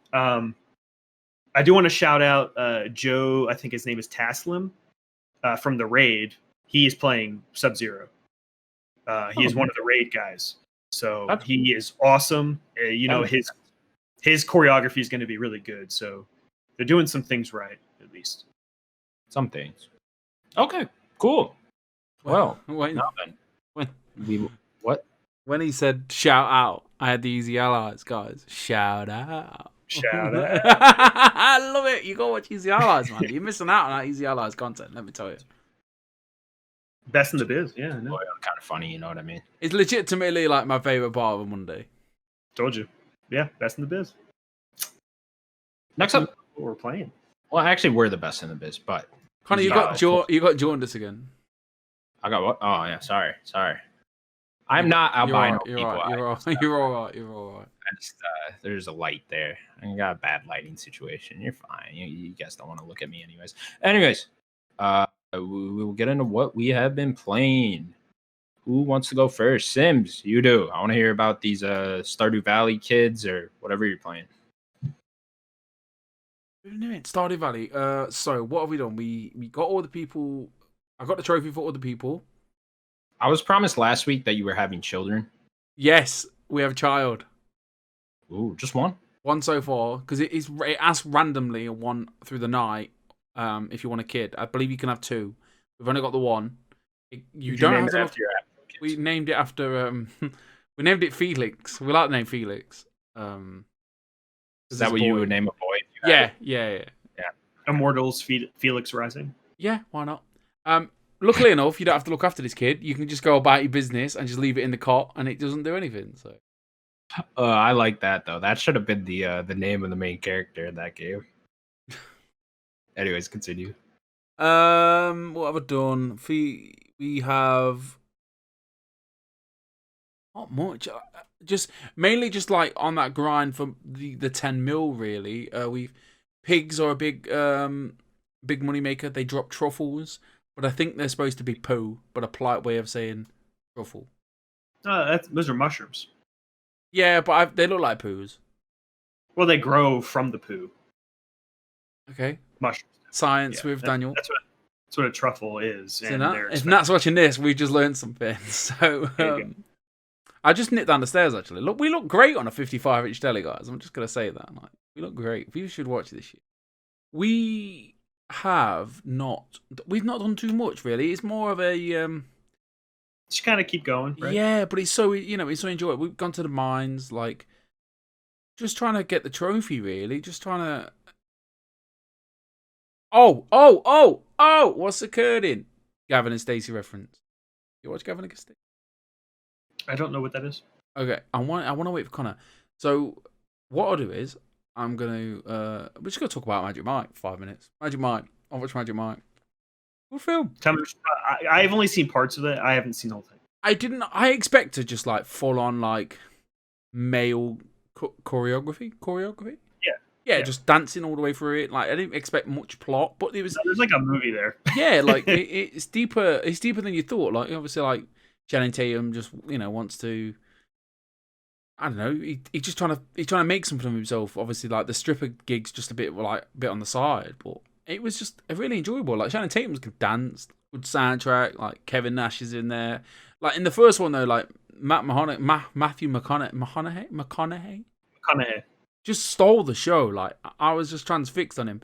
I do want to shout out Joe. I think his name is Taslim from the raid. He is playing Sub-Zero. He is one of the raid guys, so he is awesome. You know, his choreography is going to be really good. So they're doing some things right, at least. Some things. Okay, cool. Well, wait, nothing. when What? when he said shout out, I had the Easy Allies guys. Shout out. Shout out. I love it. You gotta watch Easy Allies, man. You're missing out on that Easy Allies content, let me tell you. Best in the biz. Yeah, I know. Kind of funny, you know what I mean? It's legitimately like my favorite part of a Monday. Told you. Yeah, best in the biz. Next up, What we're playing. well, actually, we're the best in the biz, but Connor, you got jaundice again. I got what? Oh yeah, sorry. I'm not albino You're people. all right. You're all right. I just there's a light there. I got a bad lighting situation. You're fine. You guys don't want to look at me anyways. We will get into what we have been playing. Who wants to go first? Sims, you do. I want to hear about these Stardew Valley kids or whatever you're playing. Stardew Valley. So what have we done? We got all the people. I got the trophy for all the people. I was promised last week that you were having children. Yes, we have a child. Ooh, just one? One so far, because it asks randomly one through the night. If you want a kid, I believe you can have two. We've only got the one. You don't have to. After your actual kids? We named it after. We named it Felix. We like the name Felix. Is that what you would name a boy? if you had Yeah, it? yeah. Immortals Felix Rising. Yeah, why not? Luckily enough, you don't have to look after this kid. You can just go about your business and just leave it in the cot, and it doesn't do anything. So, I like that though. That should have been the name of the main character in that game. Anyways, continue. what have I done? We have not much. Just mainly just like on that grind for the 10 mil. Really, pigs are a big money maker. They drop truffles, but I think they're supposed to be poo, but a polite way of saying truffle. Those are mushrooms. Yeah, but they look like poos. Well, they grow from the poo. Okay. Mushrooms. Science with Daniel. That's what a truffle is. So if Nat's watching this, we just learned something. So I just nipped down the stairs. Actually, we look great on a 55-inch telly, guys. I'm just gonna say that. We look great. You should watch this shit. We've not done too much really. It's more of a just kind of keep going. Right? Yeah, but it's so it's so enjoyable. We've gone to the mines, like just trying to get the trophy. Really, just trying to. Oh! What's occurring? Gavin and Stacey reference. You watch Gavin and Stacey? I don't know what that is. Okay, I want to wait for Connor. So what I'll do is I'm gonna we're just gonna talk about Magic Mike for 5 minutes. Magic Mike. I'll watch Magic Mike. Good film. Tell me, I've only seen parts of it. I haven't seen the whole thing. I expected just like full on like male choreography. Yeah, just dancing all the way through it. Like I didn't expect much plot, but it was. There's like a movie there. Yeah, like it's deeper. It's deeper than you thought. Like obviously, like Channing Tatum just wants to. I don't know. He's just trying to make something of himself. Obviously, like the stripper gig's just a bit on the side, but it was just really enjoyable. Like Channing Tatum's good dance, good soundtrack. Like Kevin Nash is in there. Like in the first one though, like Matthew McConaughey just stole the show. Like I was just transfixed on him.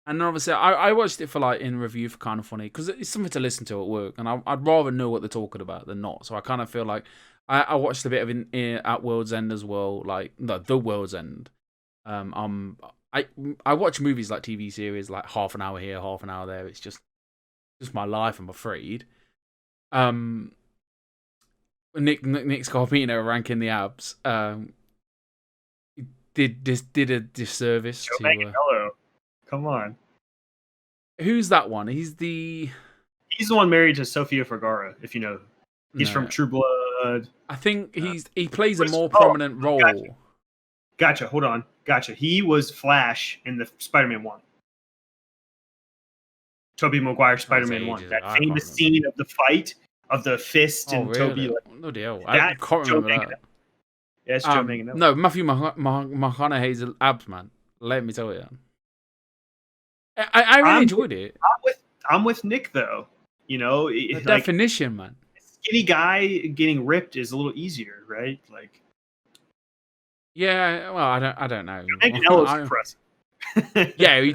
And obviously, I watched it for in review for kind of funny because it's something to listen to at work, and I'd rather know what they're talking about than not. So I kind of feel like I watched a bit of it at World's End as well, like the World's End. I watch movies like TV series, like half an hour here, half an hour there. It's just my life, I'm afraid. Nick Scarpino ranking the abs. Did a disservice Joe to Manganiello. Come on. Who's that one? He's the one married to Sofia Vergara, if you know. He's from True Blood. I think he plays a more prominent role. Gotcha. Hold on. Gotcha. He was Flash in the Spider-Man 1. Tobey Maguire Spider-Man 1. That famous scene of the fight of the fist and really? Tobey. No deal. I can't remember that. Yeah, it's Joe Manganiello. No, Matthew McConaughey's abs, man. Let me tell you. I really enjoyed it. I'm with Nick though. The definition, man. Skinny guy getting ripped is a little easier, right? Like. Yeah, well, I don't know. Manganiello's impressive. Yeah, he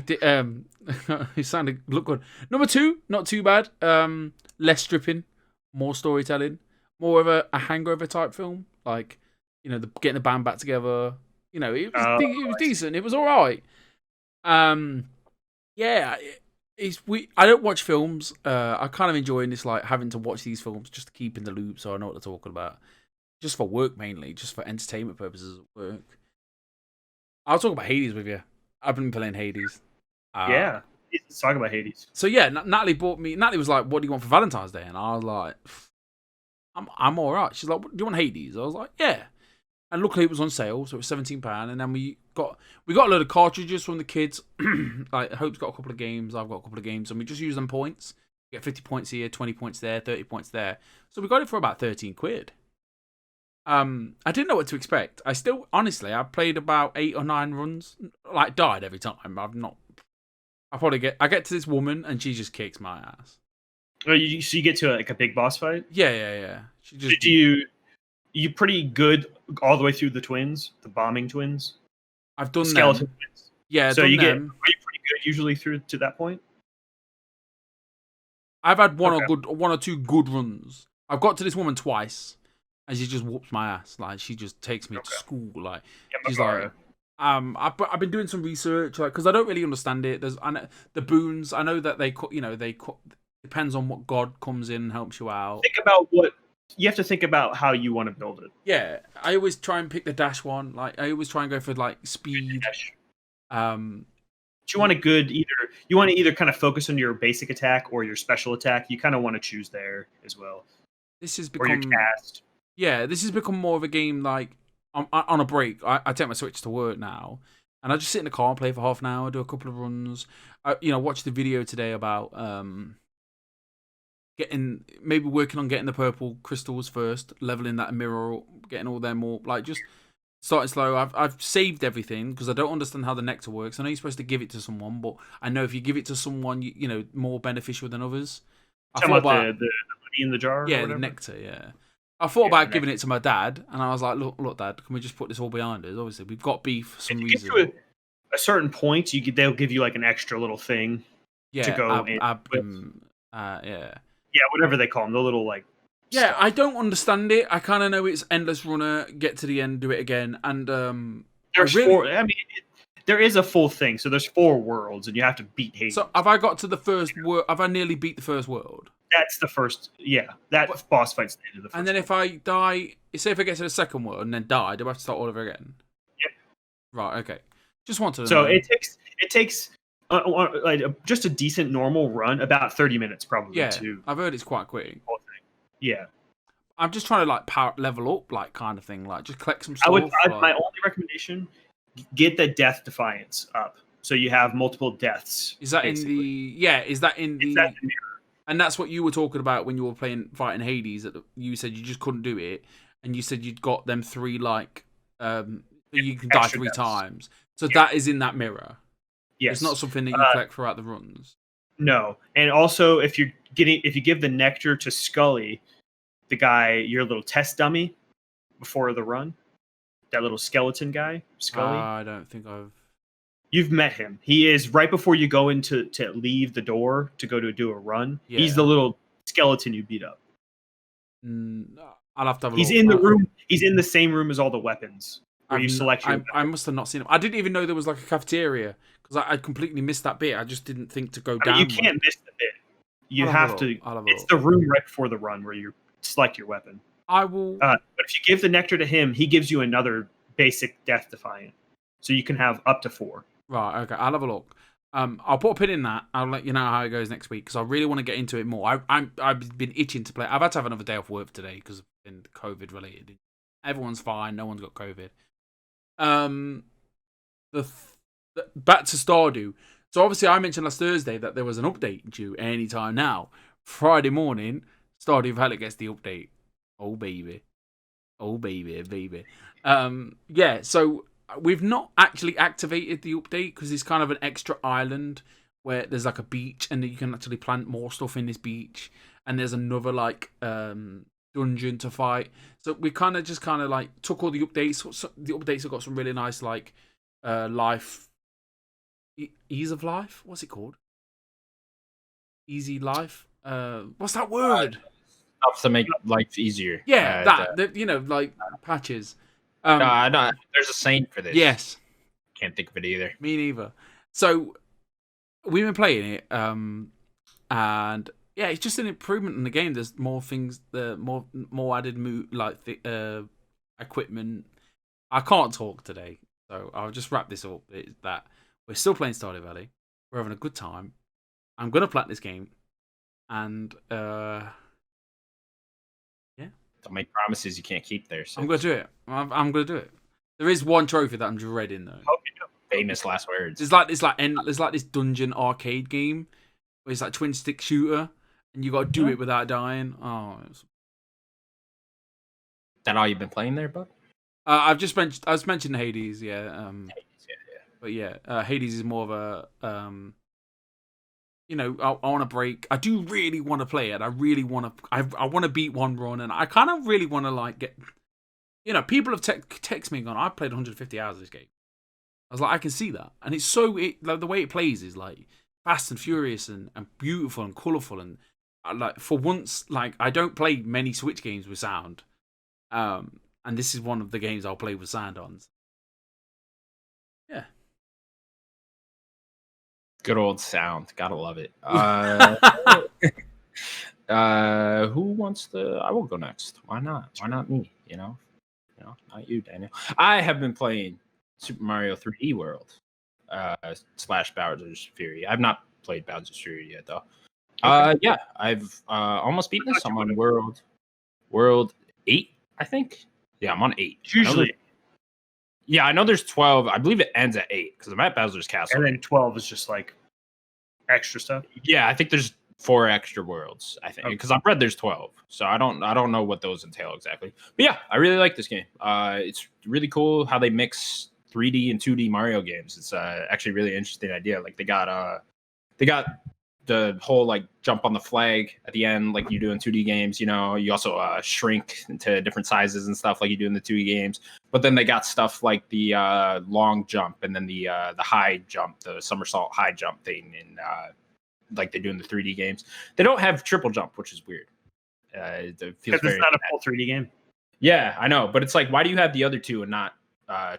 looked good. Number 2, not too bad. Less stripping, more storytelling, more of a hangover type film. Like, getting the band back together. It was decent. It was all right. Yeah, I don't watch films. I kind of enjoying this, like having to watch these films just to keep in the loop, so I know what they're talking about. Just for work mainly, just for entertainment purposes at work. I'll talk about Hades with you. I've been playing Hades. Yeah, let's talk about Hades. So yeah, Natalie was like, "What do you want for Valentine's Day?" And I was like, "I'm all right." She's like, "Do you want Hades?" I was like, "Yeah." And luckily it was on sale, so it was £17. And then we got a load of cartridges from the kids. Like Hope's got a couple of games, I've got a couple of games, and we just use them points. We get 50 points here, 20 points there, 30 points there. So we got it for about £13. I didn't know what to expect. I played about 8 or 9 runs. Like died every time. I get to this woman and she just kicks my ass. So you get to a big boss fight? Yeah. She just you pretty good all the way through the bombing twins? I've done skeleton them. Twins. Yeah, so are you pretty good usually through to that point? I've had one or two good runs. I've got to this woman twice, and she just whoops my ass. Like she just takes me to school. Like she's like, I've been doing some research, like because I don't really understand it. The boons. I know that they depends on what god comes in and helps you out. You have to think about how you want to build it. Yeah, I always try and pick the dash one. Like I always try and go for like speed. You want to either kind of focus on your basic attack or your special attack. You kind of want to choose there as well. This has become your cast. Yeah, this has become more of a game like on a break. I take my Switch to work now, and I just sit in the car and play for half an hour, do a couple of runs. Watch the video today about working on getting the purple crystals first, leveling that mirror, getting all them more like just starting slow. I've saved everything because I don't understand how the nectar works. I know you're supposed to give it to someone, but I know if you give it to someone, more beneficial than others. I thought about the money in the jar. Yeah, the nectar. Yeah, I thought about giving it to my dad, and I was like, "Look, Dad, can we just put this all behind us? Obviously, we've got beef for some reason." Get to a certain point, they'll give you like an extra little thing to go in. Yeah, whatever they call them, the little like. Yeah, stuff. I don't understand it. I kind of know it's endless runner. Get to the end, do it again, and there's 4. I mean, there is a full thing, so there's 4 worlds, and you have to beat Hades. So have I got to the first world? Have I nearly beat the first world? That's the first. Yeah, that boss fight's the end of the first. And then if I die, say if I get to the second world and then die, do I have to start all over again? Yep. Right. Okay. Just wanted to. So know. it takes. Just a decent normal run, about 30 minutes probably. Yeah, too. I've heard it's quite quick. Yeah. I'm just trying to like level up, like kind of thing, like just collect some stuff. My only recommendation: get the Death Defiance up, so you have multiple deaths. Is that basically. in the? Yeah, is that in the? It's at the mirror. And that's what you were talking about when you were fighting Hades. You said you just couldn't do it, and you said you'd got them 3 like you can die 3 deaths. times. So that is in that mirror. Yes, It's not something that you collect throughout the runs. No, and also if you give the nectar to Scully, the guy, your little test dummy, before the run, that little skeleton guy, Scully. I don't think I've. You've met him. He is right before you go into to leave the door to go to do a run. Yeah. He's the little skeleton you beat up. I'll have to have a He's look. in the room. He's in the same room as all the weapons. Where you select your I must have not seen him. I didn't even know there was like a cafeteria because I completely missed that bit. I just didn't think to go down. You can't miss the bit. You have to. It's the room right before the run where you select your weapon. I will. But if you give the nectar to him, he gives you another basic Death Defiant, so you can have up to 4. Right. Okay. I'll have a look. I'll put a pin in that. I'll let you know how it goes next week because I really want to get into it more. I've been itching to play. I've had to have another day off work today because it's been COVID related. Everyone's fine. No one's got COVID. Back to Stardew. So obviously I mentioned last Thursday that there was an update due anytime now. Friday morning, Stardew Valley gets the update. Oh baby. Yeah, so we've not actually activated the update because it's kind of an extra island where there's like a beach and you can actually plant more stuff in this beach, and there's another like dungeon to fight. So we kind of like took all the updates. So the updates have got some really nice like life, ease of life. What's it called? Easy life. What's that word? Stuff to make life easier. Yeah, like patches. No, there's a saying for this. Yes. Can't think of it either. Me neither. So we've been playing it, and yeah, it's just an improvement in the game. There's more things, more added equipment. I can't talk today, so I'll just wrap this up. It's that we're still playing Stardew Valley. We're having a good time. I'm gonna plat this game, and Don't make promises you can't keep there. So. I'm gonna do it. I'm gonna do it. There is one trophy that I'm dreading though. Famous last words. It's like this dungeon arcade game where it's like twin stick shooter, and you got to do it without dying. Oh, That all you've been playing there, bud? I was mentioning Hades, yeah. Hades, yeah. But yeah, Hades is more of a I want to break. I do really want to play it. I really want to. I want to beat one run, and I kind of really want to like get. People have text me and gone, I've played 150 hours of this game. I was like, I can see that, and it's like, the way it plays is like fast and furious and beautiful and colourful, and like for once, like I don't play many Switch games with sound, and this is one of the games I'll play with sound on. Yeah. Good old sound. Gotta love it. Who wants to? I will go next. Why not? Why not me? Not you, Daniel. I have been playing Super Mario 3D World / Bowser's Fury. I've not played Bowser's Fury yet, though. Yeah, I've almost beaten this. I'm on World 8, I think. Yeah, I'm on 8. Usually. Yeah, I know there's 12. I believe it ends at 8 because I'm at Bowser's Castle. And then 12 is just like extra stuff. Yeah, I think there's 4 extra worlds. I think because I've read there's 12, so I don't know what those entail exactly. But yeah, I really like this game. It's really cool how they mix 3D and 2D Mario games. It's actually a really interesting idea. Like they got the whole like jump on the flag at the end, like you do in 2D games. You also shrink into different sizes and stuff like you do in the 2D games. But then they got stuff like the long jump and then the high jump, the somersault high jump thing, and like they do in the 3D games. They don't have triple jump, which is weird. It feels because it's not a full 3D game. Yeah, I know, but it's like, why do you have the other two and not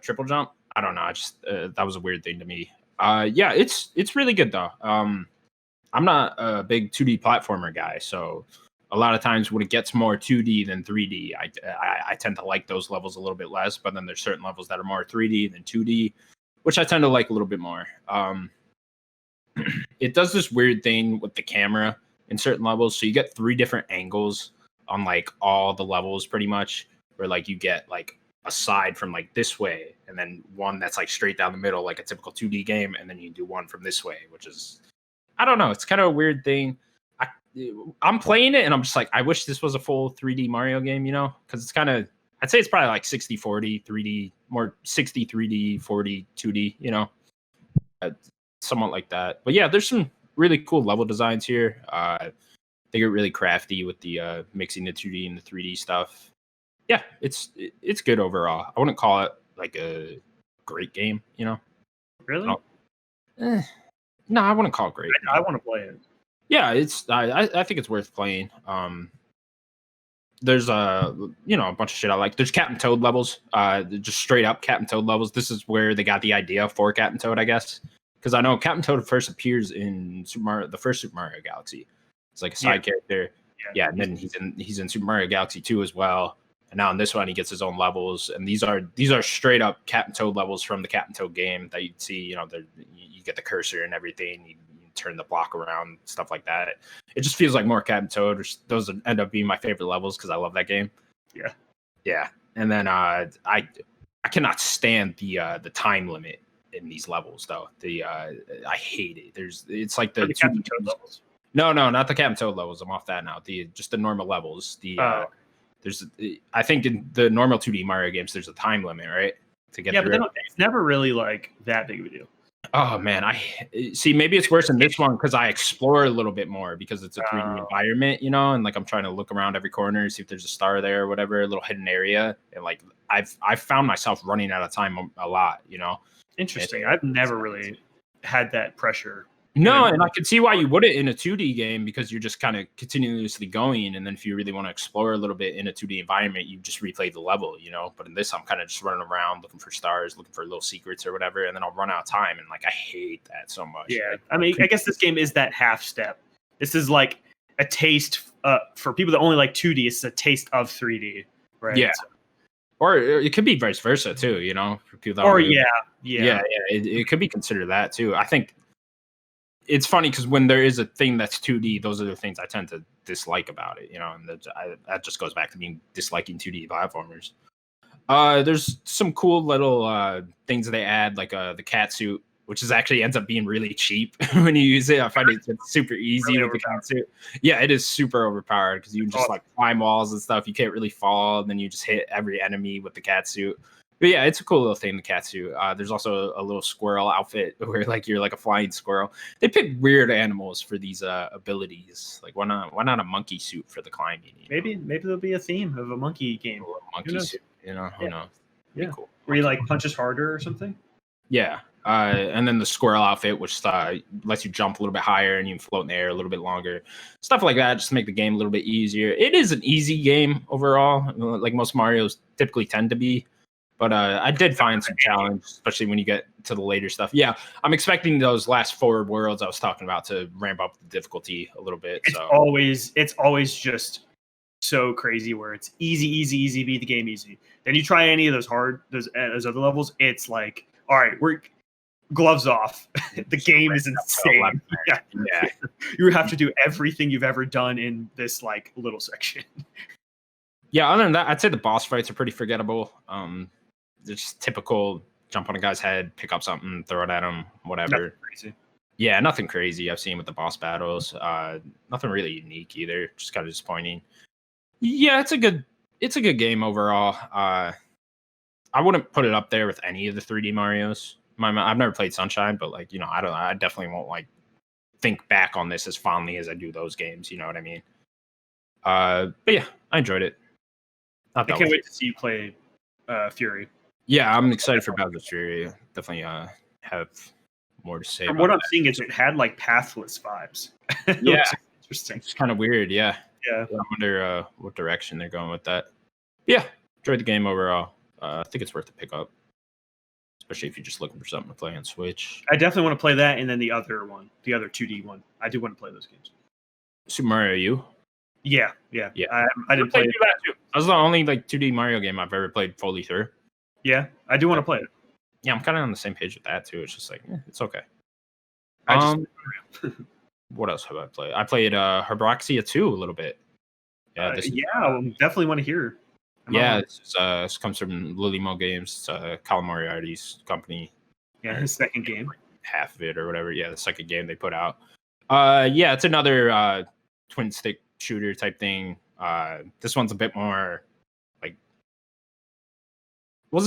triple jump? I don't know. I just that was a weird thing to me. Yeah, it's really good though. I'm not a big 2D platformer guy, so a lot of times when it gets more 2D than 3D, I tend to like those levels a little bit less. But then there's certain levels that are more 3D than 2D, which I tend to like a little bit more. It does this weird thing with the camera in certain levels, so you get 3 different angles on like all the levels pretty much, where like you get like a side from like this way, and then one that's like straight down the middle, like a typical 2D game, and then you do one from this way, which is, I don't know, it's kind of a weird thing. I'm playing it and I'm just like, I wish this was a full 3D Mario game, you know, because it's kind of, I'd say it's probably like 60-40 3D, more 60 3D, 40 2D, you know, somewhat like that. But yeah, there's some really cool level designs here. They get really crafty with the mixing the 2D and the 3D stuff. Yeah, it's good overall. I wouldn't call it like a great game, you know. Really? No, I wouldn't call it great. I want to play it. Yeah, it's. I think it's worth playing. There's a bunch of shit I like. There's Captain Toad levels. Just straight up Captain Toad levels. This is where they got the idea for Captain Toad, I guess, because I know Captain Toad first appears in the first Super Mario Galaxy. It's like a side character. Yeah, and then he's in Super Mario Galaxy 2 as well. And now in this one, he gets his own levels, and these are straight up Captain Toad levels from the Captain Toad game that you see. You know, you get the cursor and everything. You turn the block around, stuff like that. It just feels like more Captain Toad, which those end up being my favorite levels because I love that game. Yeah. And then I cannot stand the time limit in these levels though. I hate it. It's like the Captain Toad levels. No, not the Captain Toad levels. I'm off that now. Just the normal levels. I think in the normal 2D Mario games, there's a time limit, right? To get through. But it's never really like that big of a deal. Oh man, I see. Maybe it's worse in this one because I explore a little bit more because it's a 3D environment, you know, and like I'm trying to look around every corner, see if there's a star there or whatever, a little hidden area, and like I've found myself running out of time a lot, you know. Interesting. I've never really had that pressure. No, and I can see why you wouldn't in a 2D game because you're just kind of continuously going, and then if you really want to explore a little bit in a 2D environment, you just replay the level, you know. But in this, I'm kind of just running around looking for stars, looking for little secrets or whatever, and then I'll run out of time, and like I hate that so much. Yeah, like, I mean, I guess this game is that half step. This is like a taste for people that only like 2D. It's a taste of 3D, right? Yeah. Or it could be vice versa too, you know. For people that it could be considered that too. I think. It's funny because when there is a thing that's 2D, those are the things I tend to dislike about it, you know, and that just goes back to me disliking 2D platformers. There's some cool little things they add, like the cat suit, which is actually ends up being really cheap when you use it. I find it's super easy with the cat suit. Yeah, it is super overpowered because you can just like climb walls and stuff. You can't really fall, and then you just hit every enemy with the cat suit. But yeah, it's a cool little thing, the cat suit. There's also a little squirrel outfit where like you're like a flying squirrel. They pick weird animals for these abilities. Like why not a monkey suit for the climbing? Maybe there'll be a theme of a monkey game. A monkey suit, you know? Who knows? Yeah, cool. Where you like punches harder or something. Yeah. And then the squirrel outfit, which lets you jump a little bit higher and you can float in the air a little bit longer. Stuff like that, just to make the game a little bit easier. It is an easy game overall, like most Marios typically tend to be. But I did find some challenge, especially when you get to the later stuff. Yeah, I'm expecting those last 4 worlds I was talking about to ramp up the difficulty a little bit. It's always just so crazy where it's easy, beat the game easy. Then you try any of those other levels, it's like, all right, we're gloves off. The game is insane. Yeah. You have to do everything you've ever done in this like little section. Yeah, other than that, I'd say the boss fights are pretty forgettable. They're just typical jump on a guy's head, pick up something, throw it at him, whatever. Nothing crazy. Yeah, nothing crazy I've seen with the boss battles. Nothing really unique either. Just kind of disappointing. Yeah, it's a good game overall. I wouldn't put it up there with any of the 3D Marios. I've never played Sunshine, but like, you know, I definitely won't like think back on this as fondly as I do those games. You know what I mean? But yeah, I enjoyed it. I can't wait to see you play Fury. Yeah, I'm excited for Bowser's Fury. Definitely have more to say. From what I'm seeing, is it had like pathless vibes. Yeah, interesting. It's kind of weird. Yeah. I wonder what direction they're going with that. Yeah, enjoyed the game overall. I think it's worth to pick up, especially if you're just looking for something to play on Switch. I definitely want to play that, and then the other 2D one. I do want to play those games. Super Mario U. Yeah. I didn't play it. That too. That was the only like 2D Mario game I've ever played fully through. Yeah, I do want to play it. Yeah, I'm kind of on the same page with that too. It's just like, it's okay. What else have I played? I played Hybroxia 2 a little bit. Yeah, Definitely want to hear. This comes from Lilimo Games, Colin Moriarty's company. Yeah, his second game. Half of it or whatever. Yeah, the second game they put out. It's another twin stick shooter type thing. This one's a bit more like what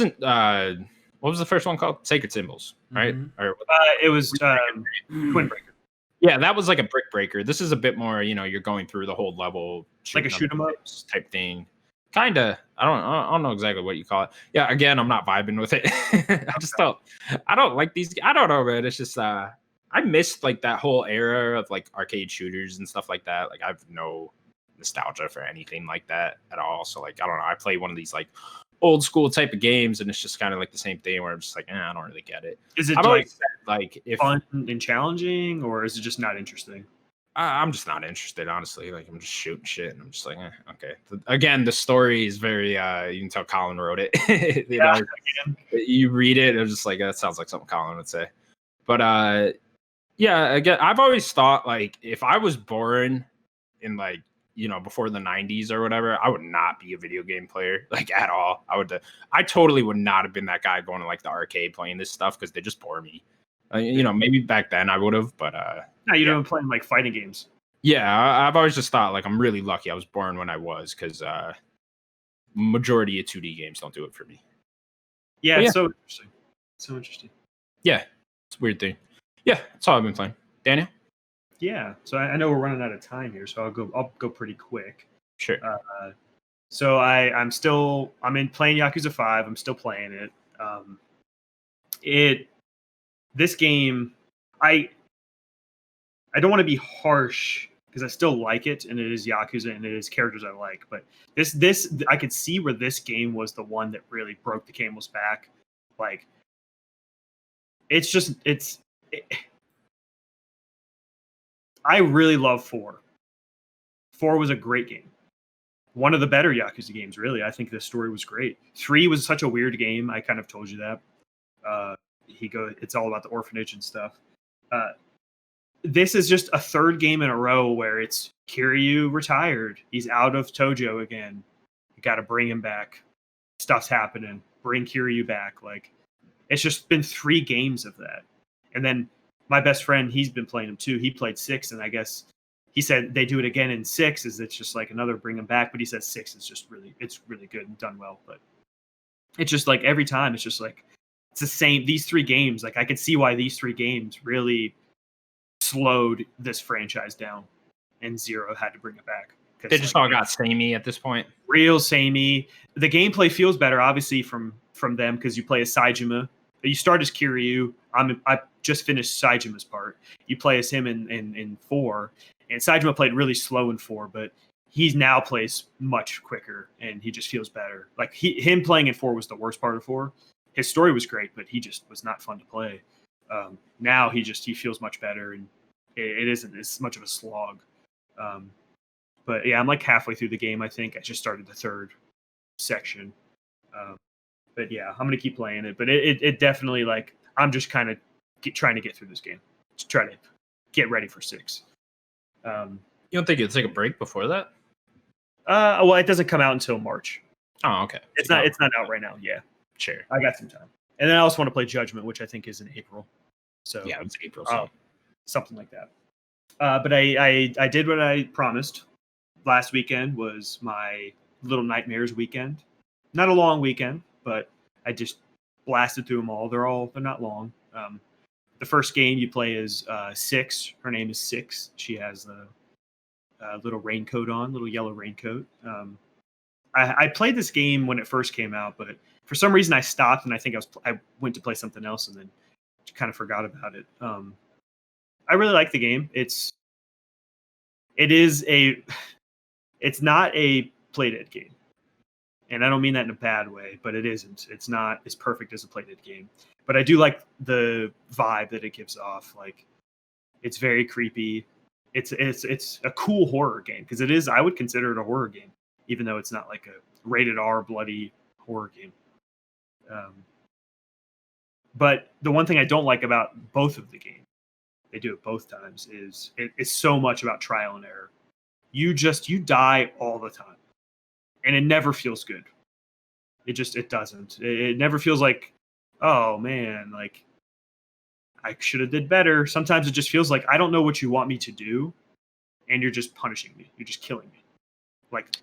was the first one called? Sacred Symbols, right? Or it was Twin Breaker. Yeah, that was like a brick breaker. This is a bit more, you're going through the whole level, like a shoot 'em up type thing. Kinda. I don't know exactly what you call it. Yeah, again, I'm not vibing with it. I don't like these. I don't know, man. It's just I missed like that whole era of like arcade shooters and stuff like that. Like I have no nostalgia for anything like that at all. So like I don't know. I play one of these like old school type of games, and it's just kind of like the same thing where I'm just like, I don't really get it. Is it like if fun and challenging, or is it just not interesting? I'm just not interested, honestly. Like I'm just shooting shit, and I'm just like, okay. Again, the story is very. You can tell Colin wrote it. You read it, it's just like that sounds like something Colin would say. But again, I've always thought like if I was born in like before the 90s or whatever, I would not be a video game player like at all. I totally would not have been that guy going to like the arcade playing this stuff because they just bore me. Maybe back then I would have, but no, you don't playing like fighting games. Yeah, I've always just thought like I'm really lucky I was born when I was, because majority of 2D games don't do it for me. Yeah, it's so interesting. So interesting. Yeah, it's a weird thing. Yeah, that's all I've been playing. Daniel? Yeah, so I know we're running out of time here, so I'll go pretty quick. Sure. So I'm in playing Yakuza 5. I'm still playing it. This game, I don't want to be harsh because I still like it, and it is Yakuza, and it is characters I like. But this I could see where this game was the one that really broke the camel's back. Like, I really love 4. 4 was a great game. One of the better Yakuza games, really. I think the story was great. 3 was such a weird game. I kind of told you that. It's all about the orphanage and stuff. This is just a third game in a row where it's Kiryu retired. He's out of Tojo again. You got to bring him back. Stuff's happening. Bring Kiryu back. Like, it's just been 3 games of that. And then my best friend, he's been playing them too. He played 6, and I guess he said they do it again in 6. It's just like another bring him back. But he said 6 is just it's really good and done well. But it's just like every time, it's just like it's the same. These 3 games, like I could see why these 3 games really slowed this franchise down, and Zero had to bring it back. They just all got samey at this point. Real samey. The gameplay feels better, obviously, from them because you play as Saejima. You start as Kiryu. I just finished Saijima's part. You play as him in 4, and Saejima played really slow in 4, but he now plays much quicker, and he just feels better. Like him playing in 4 was the worst part of 4. His story was great, but he just was not fun to play. Now he feels much better, and it isn't as much of a slog. But yeah, I'm like halfway through the game. I think I just started the 3rd section. But yeah, I'm gonna keep playing it. But it definitely, like, I'm just kind of trying to get through this game to try to get ready for 6. You don't think you'll take a break before that? Well, it doesn't come out until March. Oh, okay. It's not out right now. Yeah, sure. I got some time, and then I also want to play Judgment, which I think is in April. So yeah, it's April. Something like that. But I did what I promised. Last weekend was my Little Nightmares weekend. Not a long weekend, but I just blasted through them all. They're not long. The first game you play is 6. Her name is 6. She has a little raincoat on, little yellow raincoat. I played this game when it first came out, but for some reason I stopped, and I think I went to play something else and then kind of forgot about it. I really like the game. It's not a Playdead game. And I don't mean that in a bad way, but it isn't. It's not as perfect as a Playdead game. But I do like the vibe that it gives off. Like, it's very creepy. It's a cool horror game, because it is. I would consider it a horror game, even though it's not like a rated R bloody horror game. But the one thing I don't like about both of the games, they do it both times, is it's so much about trial and error. you die all the time, and it never feels good. It doesn't. It never feels like, oh man, like I should have did better. Sometimes it just feels like I don't know what you want me to do, and you're just punishing me. You're just killing me. Like,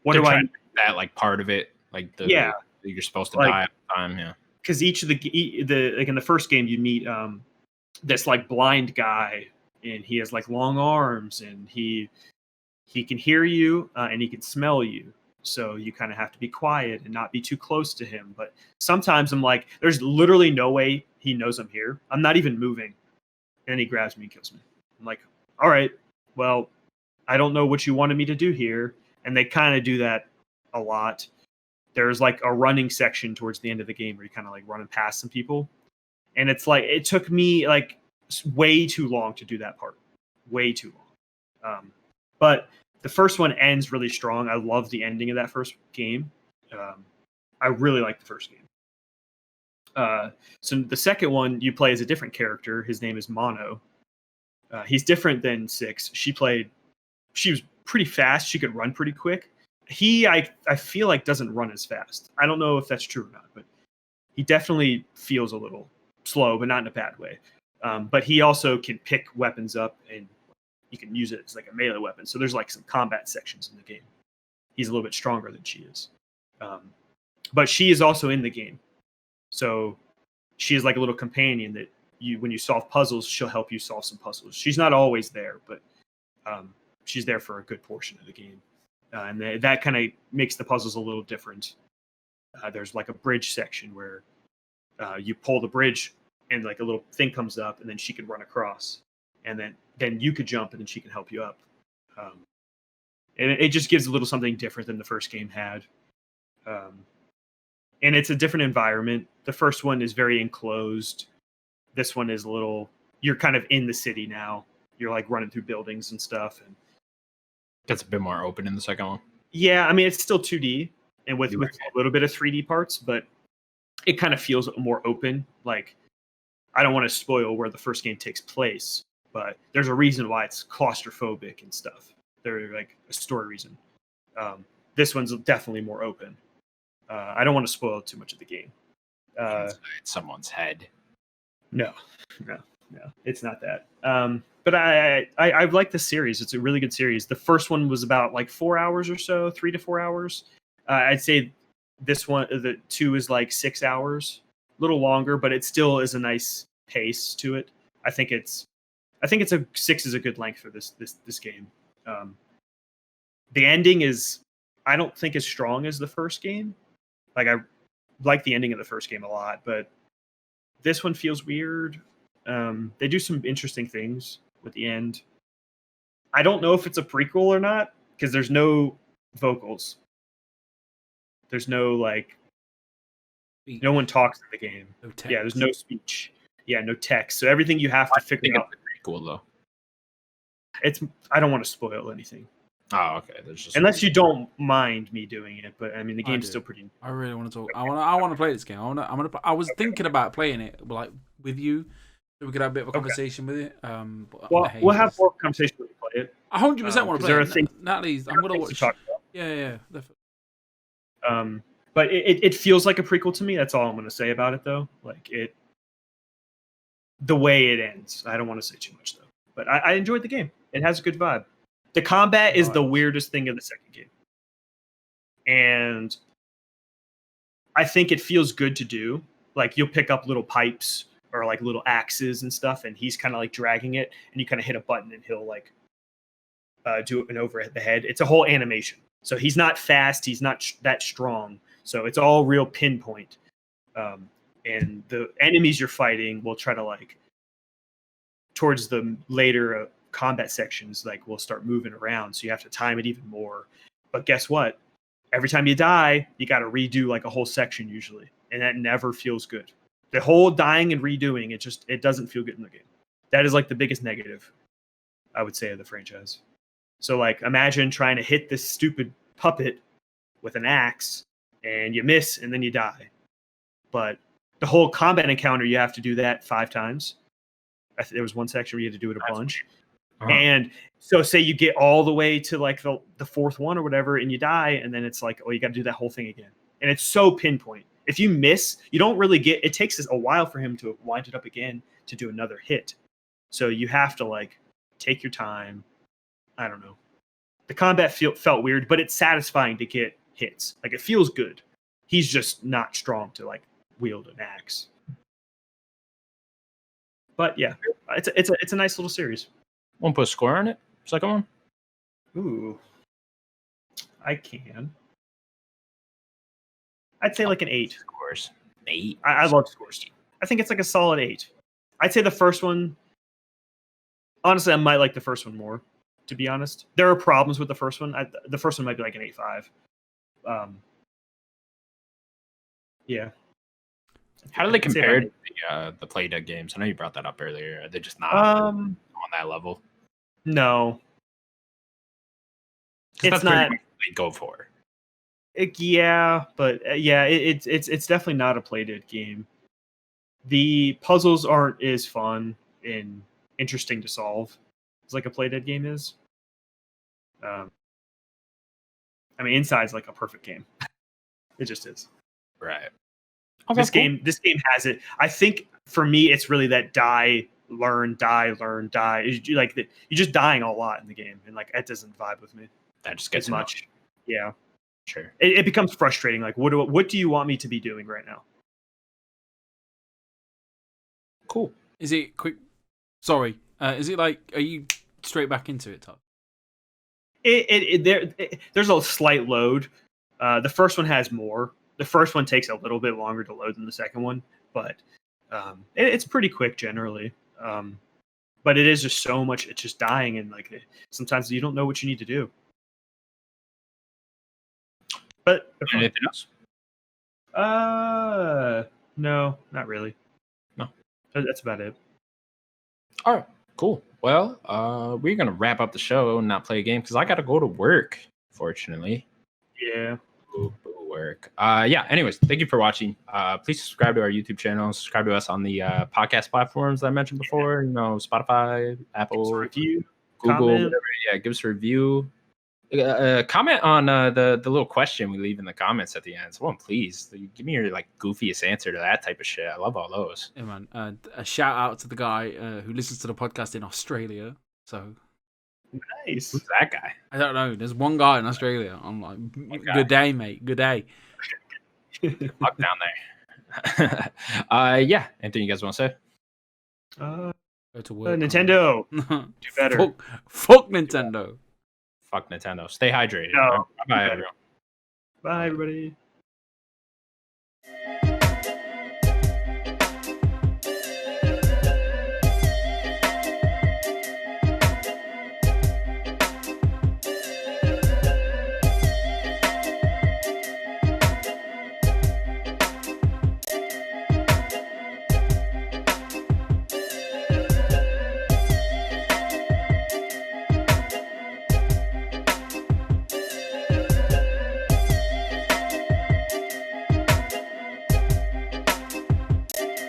what They're do I? trying to make that like part of it, like you're supposed to die all the time. Yeah, because each of the like in the first game you meet this like blind guy, and he has like long arms, and he can hear you and he can smell you. So you kind of have to be quiet and not be too close to him. But sometimes I'm like, there's literally no way he knows I'm here. I'm not even moving. And he grabs me and kills me. I'm like, all right, well, I don't know what you wanted me to do here. And they kind of do that a lot. There's like a running section towards the end of the game where you kind of like running past some people. And it's like, it took me like way too long to do that part. Way too long. But the first one ends really strong. I love the ending of that first game. I really like the first game. So the second one, you play as a different character. His name is Mono. He's different than 6. She was pretty fast. She could run pretty quick. I feel like doesn't run as fast. I don't know if that's true or not, but he definitely feels a little slow, but not in a bad way. But he also can pick weapons up, and you can use it as like a melee weapon. So there's like some combat sections in the game. He's a little bit stronger than she is. But she is also in the game. So she is like a little companion that when you solve puzzles, she'll help you solve some puzzles. She's not always there, but she's there for a good portion of the game. And that kind of makes the puzzles a little different. There's like a bridge section where you pull the bridge and like a little thing comes up, and then she can run across. And then you could jump, and then she can help you up. And it just gives a little something different than the first game had. And it's a different environment. The first one is very enclosed. This one is you're kind of in the city now. You're like running through buildings and stuff. And that's a bit more open in the second one. Yeah, I mean, it's still 2D and with a little bit of 3D parts, but it kind of feels more open. Like, I don't want to spoil where the first game takes place, but there's a reason why it's claustrophobic and stuff. There's like a story reason. This one's definitely more open. I don't want to spoil too much of the game. Inside someone's head. No, it's not that. But I like the series. It's a really good series. The first one was about like 4 hours or so, 3 to 4 hours. I'd say this one, the 2 is like 6 hours, a little longer, but it still is a nice pace to it. I think it's a 6 is a good length for this game. The ending is, I don't think as strong as the first game. Like, I like the ending of the first game a lot, but this one feels weird. They do some interesting things with the end. I don't know if it's a prequel or not, because there's no vocals. There's no, like, no one talks in the game. No text. Yeah, there's no speech. Yeah, no text. So everything you have to figure out. It's pretty cool, though. I don't want to spoil anything. Oh, okay. There's just unless you don't mind me doing it, but I mean the game's still pretty. I really want to talk. I want to play this game. I was thinking about playing it, like with you, so we could have a bit of a conversation with it. But we'll have more conversation when we play it. 100% want to play it. Natalie's. I'm gonna watch. To yeah, definitely. But it feels like a prequel to me. That's all I'm going to say about it, though. Like the way it ends. I don't want to say too much though. But I enjoyed the game. It has a good vibe. The combat is the weirdest thing in the second game. And I think it feels good to do. Like, you'll pick up little pipes or like little axes and stuff, and he's kind of like dragging it, and you kind of hit a button and he'll like do an over the head. It's a whole animation. So he's not fast. He's not that strong. So it's all real pinpoint. And the enemies you're fighting will try to like, towards the later combat sections, like we'll start moving around. So you have to time it even more. But guess what? Every time you die, you got to redo like a whole section usually. And that never feels good. The whole dying and redoing, it doesn't feel good in the game. That is like the biggest negative, I would say, of the franchise. So like, imagine trying to hit this stupid puppet with an axe and you miss and then you die. But the whole combat encounter, you have to do that 5 times. There was one section where you had to do it a bunch. And so say you get all the way to like the fourth one or whatever, and you die, and then it's like, oh, you got to do that whole thing again. And it's so pinpoint. If you miss, you don't really get. It takes a while for him to wind it up again to do another hit. So you have to like take your time. I don't know. The combat felt weird, but it's satisfying to get hits. Like it feels good. He's just not strong to like wield an axe. But yeah, it's a nice little series. Want to put a score on it? Second one? Ooh, I can. I'd say like an 8. Scores. 8. I love scores. I think it's like a solid 8. I'd say the first one. Honestly, I might like the first one more. To be honest, there are problems with the first one. The first one might be like an 8.5. Yeah. How do they compare to the Playdead games? I know you brought that up earlier. Are they just not on that level? No. It's not. They go for. Yeah, but it's definitely not a Playdead game. The puzzles aren't as fun and interesting to solve as like a Playdead game is. I mean, Inside's like a perfect game. It just is. Right. This game has it. I think for me, it's really that die, learn, die. You're just dying a lot in the game, and like it doesn't vibe with me. That just gets much. Yeah, sure. It becomes frustrating. Like, what do you want me to be doing right now? Cool. Is it quick? Sorry. Is it like? Are you straight back into it, Todd? There's a slight load. The first one has more. The first one takes a little bit longer to load than the second one, but it's pretty quick generally. But it is just so much. It's just dying, and like sometimes you don't know what you need to do. But anything else? No, not really. No, that's about it. All right, cool. Well, we're gonna wrap up the show and not play a game because I got to go to work. Fortunately. Yeah. Work. Anyways, thank you for watching. Please subscribe to our YouTube channel. Subscribe to us on the podcast platforms that I mentioned before. You know, Spotify, Apple, review, Google, comment. whatever. Yeah, give us a review. Comment on the little question we leave in the comments at the end. Someone please give me your like goofiest answer to that type of shit. I love all those. Yeah, man. A shout out to the guy who listens to the podcast in Australia. So nice. Who's that guy? I don't know. There's one guy in Australia. I'm like, good day, mate. Good day. Fuck down there. Anything you guys want to say? Go to work. Nintendo. Do better. Fuck Nintendo. Fuck Nintendo. Stay hydrated. No. Bye, everyone. Bye, everybody.